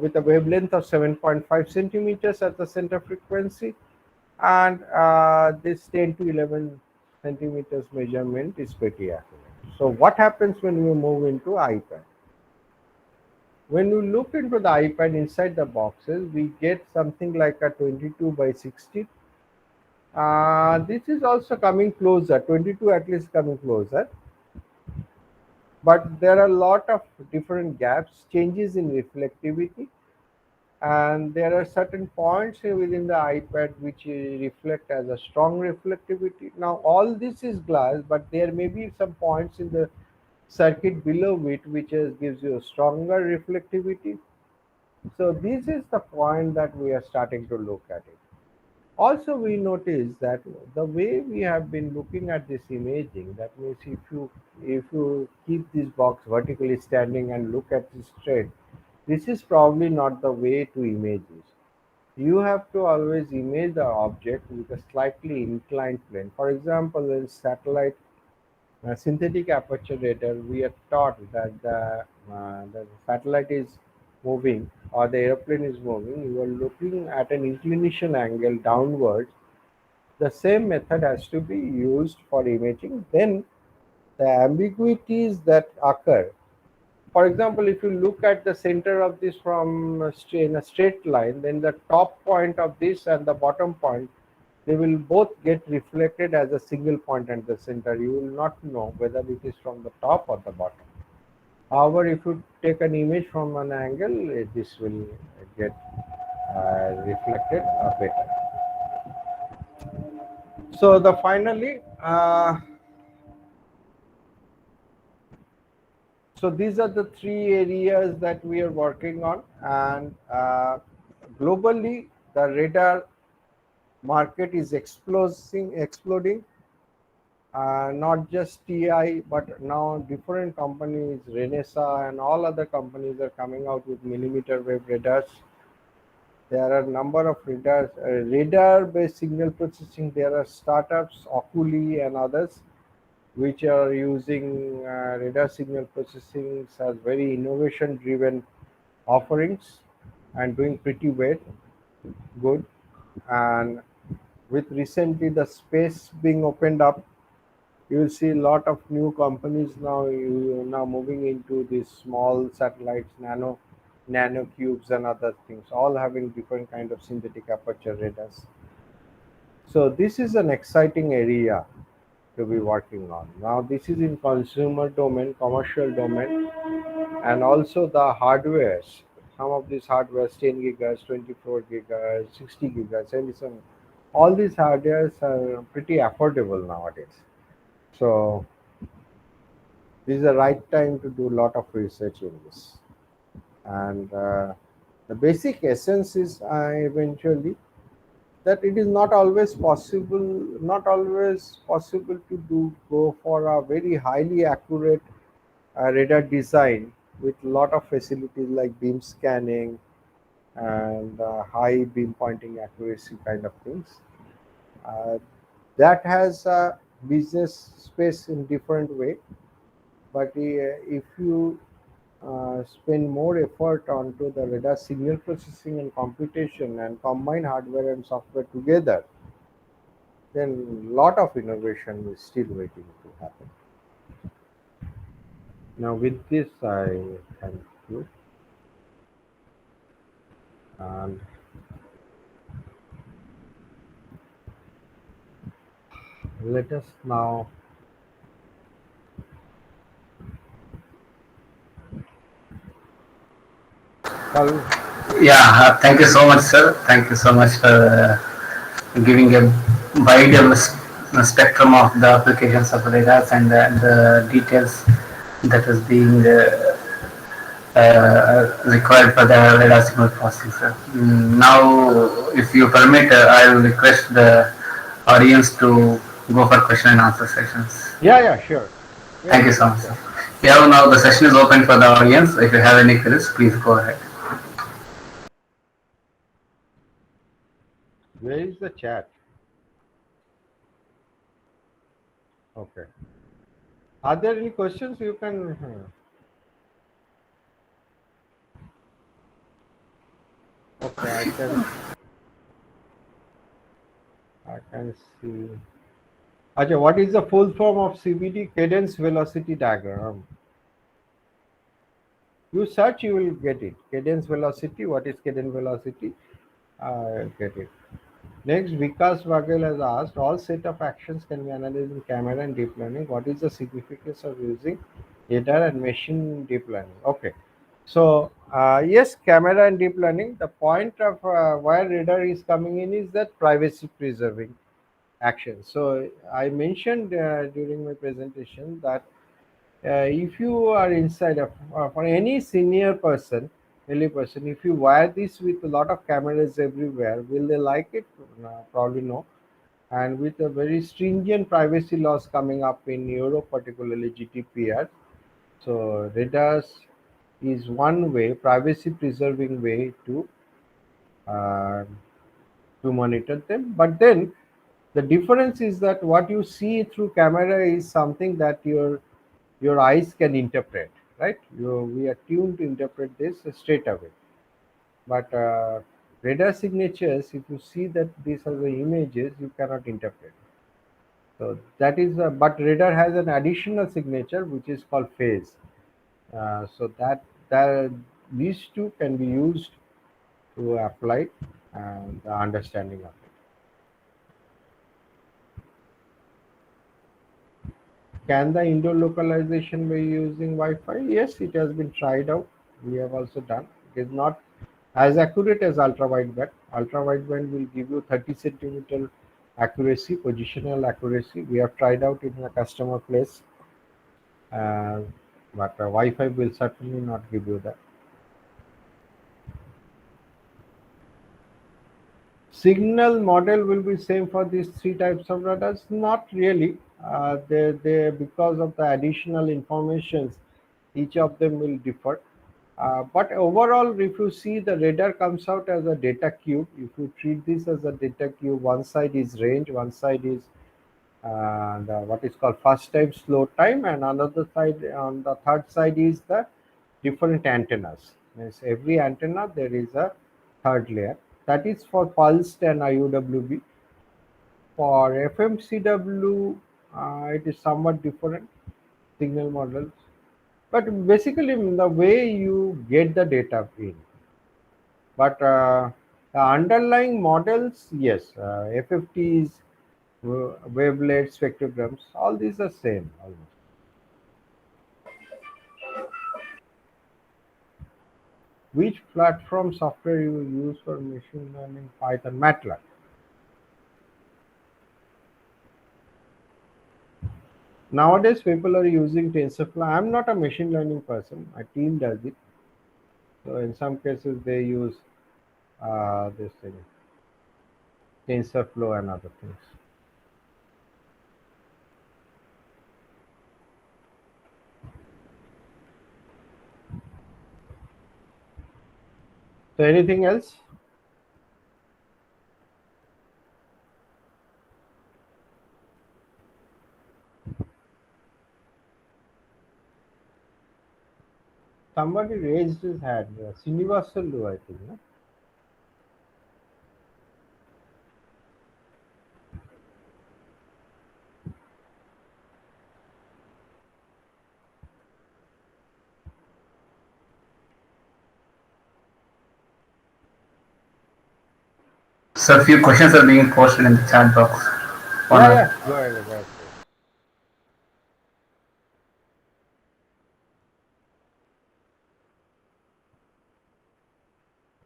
with a wavelength of 7.5 centimeters at the center frequency, and this 10 to 11 centimeters measurement is pretty accurate. So what happens when we move into iPad? When you look into the iPad inside the boxes, we get something like a 22 by 60. This is also coming closer, 22 at least coming closer. But there are a lot of different gaps, changes in reflectivity, and there are certain points within the iPad which reflect as a strong reflectivity. Now all this is glass, but there may be some points in the circuit below it which gives you a stronger reflectivity. So this is the point that we are starting to look at it. Also, we notice that the way we have been looking at this imaging, that means if you keep this box vertically standing and look at this straight, this is probably not the way to image this. You have to always image the object with a slightly inclined plane. For example, in satellite synthetic aperture radar, we are taught that the satellite is moving or the airplane is moving. You are looking at an inclination angle downwards. The same method has to be used for imaging. Then the ambiguities that occur. For example, if you look at the center of this from in a straight line, then the top point of this and the bottom point, they will both get reflected as a single point at the center. You will not know whether it is from the top or the bottom. However, if you take an image from an angle, this will get reflected better. So the finally, so these are the three areas that we are working on, and globally the radar market is exploding. Not just TI, but now different companies, Renesas and all other companies are coming out with millimeter wave radars. There are a number of radars, radar-based signal processing. There are startups, Oculi and others, which are using radar signal processing as very innovation-driven offerings and doing pretty well, good. And with recently the space being opened up, you will see a lot of new companies now moving into these small satellites, nano cubes and other things, all having different kind of synthetic aperture radars. So this is an exciting area to be working on. Now this is in consumer domain, commercial domain, and also the hardwares. Some of these hardwares, 10 gigahertz, 24 gigahertz, 60 gigahertz, and some, all these hardwares are pretty affordable nowadays. So This is the right time to do a lot of research in this. And the basic essence is eventually that it is not always possible to go for a very highly accurate radar design with a lot of facilities like beam scanning and high beam pointing accuracy kind of things. Uh, that has a business space in different way, but if you spend more effort onto the radar signal processing and computation and combine hardware and software together, then lot of innovation is still waiting to happen. Now with this I thank you, and let us now call. Yeah, thank you so much, sir. Thank you so much for giving a wide spectrum of the applications of radars and the details that is being required for the radar signal processing, sir. Now, if you permit, I will request the audience to go for question and answer sessions. Yeah, sure. Yes, Thank you so please much, go sir. ahead. Yeah, now the session is open for the audience. If you have any queries, please go ahead. Where is the chat? Okay. Are there any questions you can? Okay, I can see. Acha, what is the full form of CVD? Cadence velocity diagram. You search, you will get it. Cadence velocity. What is cadence velocity? Get it. Next, Vikas Vaghel has asked, all set of actions can be analyzed in camera and deep learning. What is the significance of using radar and machine deep learning? Okay. So, yes, camera and deep learning. The point of where radar is coming in is that privacy preserving action. So, I mentioned during my presentation that if you are inside of for any senior person, elderly person, if you wire this with a lot of cameras everywhere, will they like it? Probably no. And with a very stringent privacy laws coming up in Europe, particularly GDPR, so radars is one way, privacy preserving way uh, to monitor them. But then the difference is that what you see through camera is something that your eyes can interpret, right? We are tuned to interpret this straight away. But radar signatures, if you see that these are the images, you cannot interpret. So that is, but radar has an additional signature which is called phase. So that these two can be used to apply the understanding of it. Can the indoor localization by using Wi-Fi? Yes, it has been tried out. We have also done. It is not as accurate as ultra wideband. Ultra wideband will give you 30 centimeter accuracy, positional accuracy. We have tried out in a customer place, uh, but Wi-Fi will certainly not give you that. Signal model will be same for these three types of radars? Not really. They because of the additional informations, each of them will differ. But overall, if you see the radar comes out as a data cube, if you treat this as a data cube, one side is range, one side is what is called fast time, slow time, and another side, on the third side is the different antennas. Means every antenna there is a third layer. That is for pulsed and IOWB. For FMCW, it is somewhat different signal models. But basically, the way you get the data in. But the underlying models, yes, FFTs, wavelets, spectrograms, all these are same almost. Which platform software you use for machine learning? Python, MATLAB. Nowadays, people are using TensorFlow. I'm not a machine learning person. My team does it. So in some cases, they use this thing, TensorFlow and other things. So anything else? Somebody raised his hand. Srinivasalu, I think. No? So a few questions are being posted in the chat box. Yeah, yeah. Go ahead, please.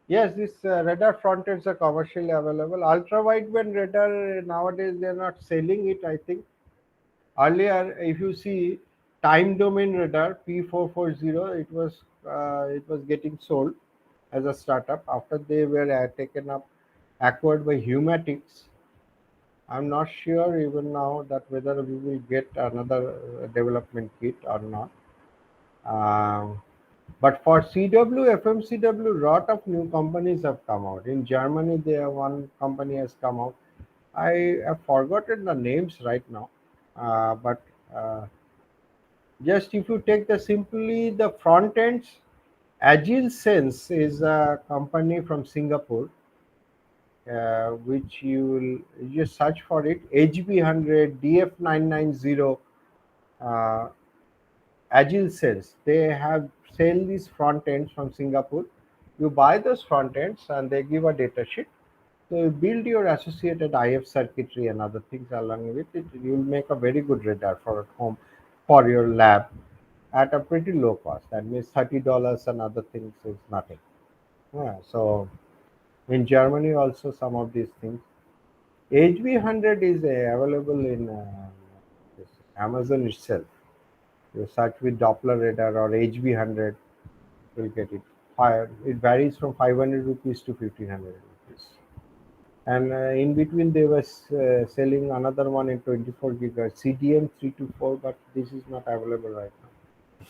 Yes, this radar front ends are commercially available. Ultra wideband radar nowadays they are not selling it. I think earlier, if you see time domain radar P440, it was getting sold as a startup. After they were taken up, acquired by Humatics. I'm not sure even now that whether we will get another development kit or not. Um, but for CW, FMCW, lot of new companies have come out. In Germany, there one company has come out. I have forgotten the names right now, but just if you take the simply the front ends, Agile Sense is a company from Singapore, which you will just search for it. HB100, DF990, uh, Agile Sense. They have sell these front ends from Singapore. You buy those front ends and they give a data sheet. So you build your associated IF circuitry and other things along with it. You will make a very good radar for at home for your lab at a pretty low cost. That means $30 and other things is nothing. Yeah, so in Germany also some of these things. HB100 is available in this Amazon itself. You search with Doppler radar or HB100, you'll get it. It varies from 500 rupees to 1500 rupees. And in between, they were selling another one in 24 gigahertz CDM 324, but this is not available right now.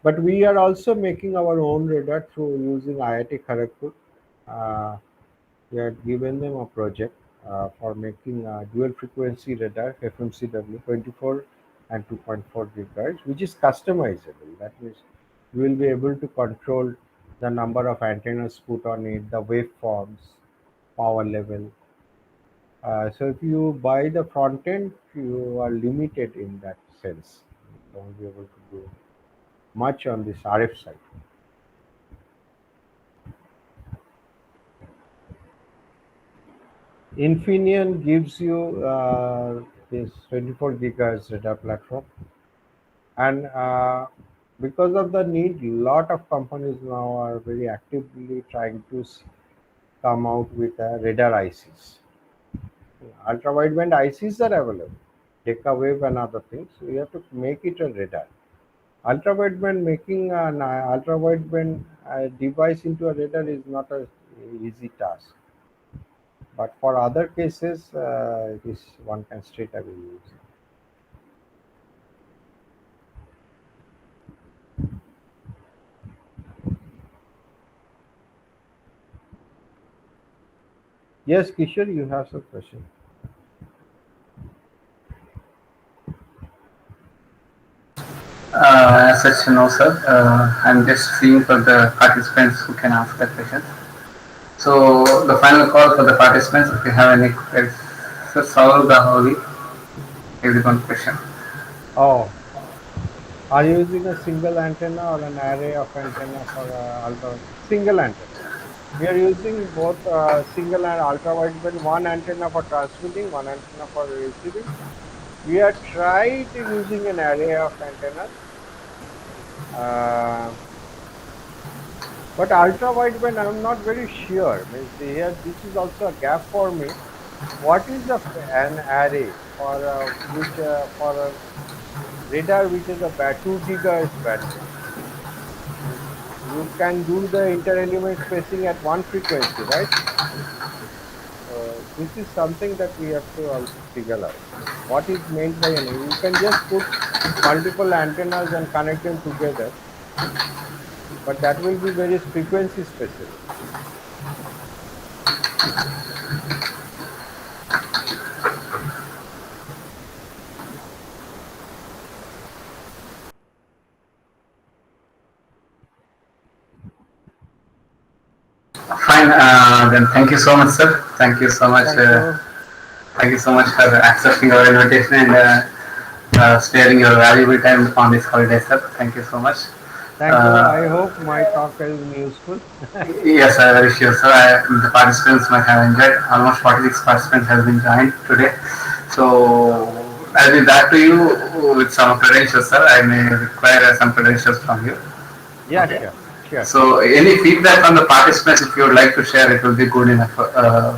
But we are also making our own radar through using IIT Kharagpur. Uh, we had given them a project for making a dual frequency radar FMCW 24 and 2.4 gigahertz, which is customizable. That means you will be able to control the number of antennas put on it, the waveforms, power level. So if you buy the front end, you are limited in that sense. You won't be able to do much on this RF side. Infineon gives you this 24 gigahertz radar platform, and because of the need, lot of companies now are very actively trying to come out with radar ICs. Ultra wideband ICs are available, Deca wave and other things. So you have to make it a radar. Ultra wideband making an ultra wideband device into a radar is not a easy task. But for other cases, this one can straight away use. Yes, Kishore, you have some question. As such, no, sir. I'm just seeing for the participants who can ask the questions. So the final call for the participants, if you have any questions. Sir Saul Gaholi is one question. Oh, are you using a single antenna or an array of antenna for ultra single antenna? We are using both single and ultra wideband, one antenna for transmitting, one antenna for receiving. We have tried using an array of antennas, but ultra wideband I'm not very sure. Means here this is also a gap for me. What is an array for which for radar which has a 2 gigahertz bandwidth. You can do the inter-element spacing at one frequency, right? This is something that we have to also figure out. What is meant by an? You can just put multiple antennas and connect them together, but that will be very frequency specific. Fine. Then thank you so much, sir. Thank you so much. Thank you. Thank you so much for accepting our invitation and sparing your valuable time on this holiday, sir. Thank you so much. Thank you. I Uh, hope my talk has been useful. yes, I very sure, sir. The participants might have enjoyed. Almost 46 participants have been joined today. So I'll be back to you with some credentials, sir. I may require some credentials from you. Yeah, Okay. sure, sure. So any feedback on the participants, if you would like to share, it will be good enough.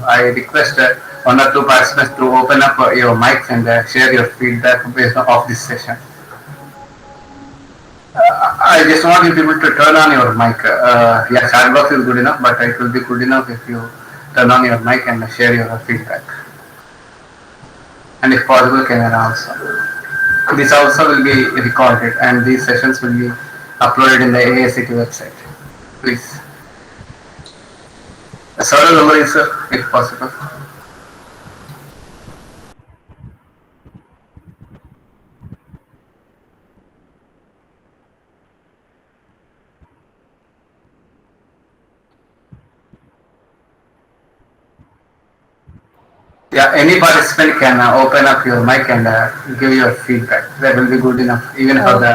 I request one or two participants to open up your mics and share your feedback based off this session. I just want you people to turn on your mic. Yeah, chat box is good enough, but it will be good enough if you turn on your mic and share your feedback. And if possible, camera also. This also will be recorded and these sessions will be uploaded in the AICTE website. Please. Several number is, if possible. Yeah, any participant can open up your mic and give your feedback. That will be good enough, even for Uh, the.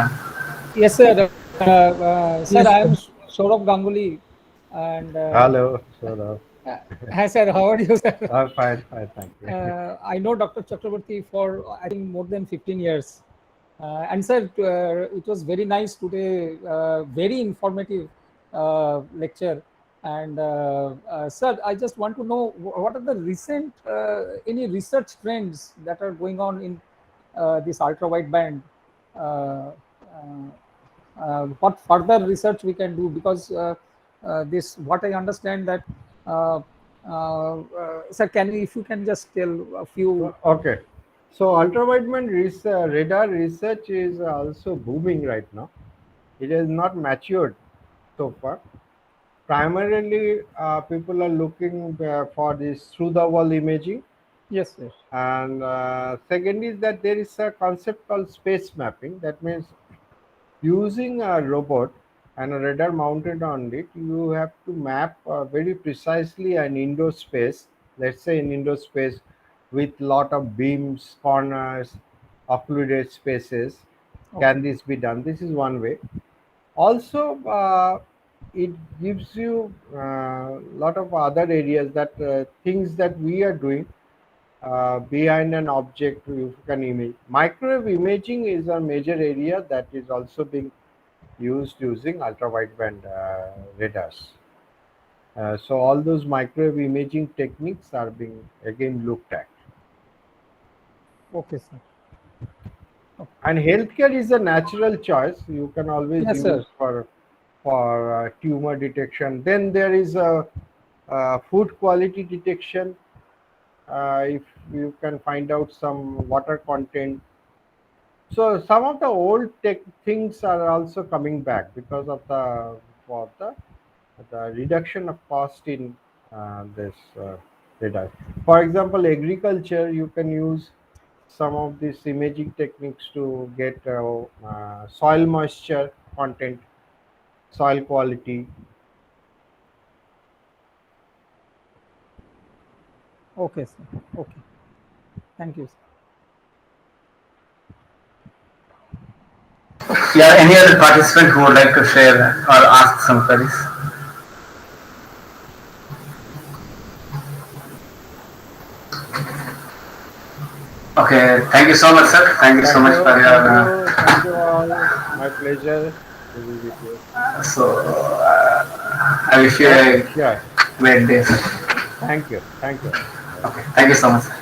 yes, sir. Sir, I am Saurabh Ganguly, and Hello, Saurabh. hi, sir. How are you, sir? I'm fine, fine, thank you. I know Dr. Chakravarthy for I think more than 15 years, and sir, it was very nice today. Very informative lecture. And sir, I just want to know what are the recent any research trends that are going on in this ultra wideband. Uh, uh, what further research we can do, because this what I understand that sir, can you, if you can just tell a few. Okay. So ultra-wideband radar research is also booming right now. It has not matured so far. Primarily, people are looking for this through-the-wall imaging, Yes, sir. and second is that there is a concept called space mapping. That means using a robot and a radar mounted on it, you have to map very precisely an indoor space, let's say an indoor space with lot of beams, corners, occluded spaces. Okay. Can this be done? This is one way. Also, it gives you a lot of other areas that things that we are doing behind an object you can image. Microwave imaging is a major area that is also being used using ultra wideband radars. So all those microwave imaging techniques are being again looked at. Okay, sir. And healthcare is a natural choice. You can always Yes, sir. use for tumor detection. Then there is a food quality detection. If you can find out some water content. So some of the old tech things are also coming back because of the reduction of cost in this radar. For example, agriculture, you can use some of these imaging techniques to get soil moisture content, soil quality. Okay, sir. Okay. Thank you, sir. Yeah, any other participant who would like to share or ask some queries? Okay, thank you so much, sir. Thank you so much for your. Thank you all. My pleasure to be with you. I wish you Yeah, a sure. great day, sir. Thank you. Thank you. Okay, thank you so much, sir.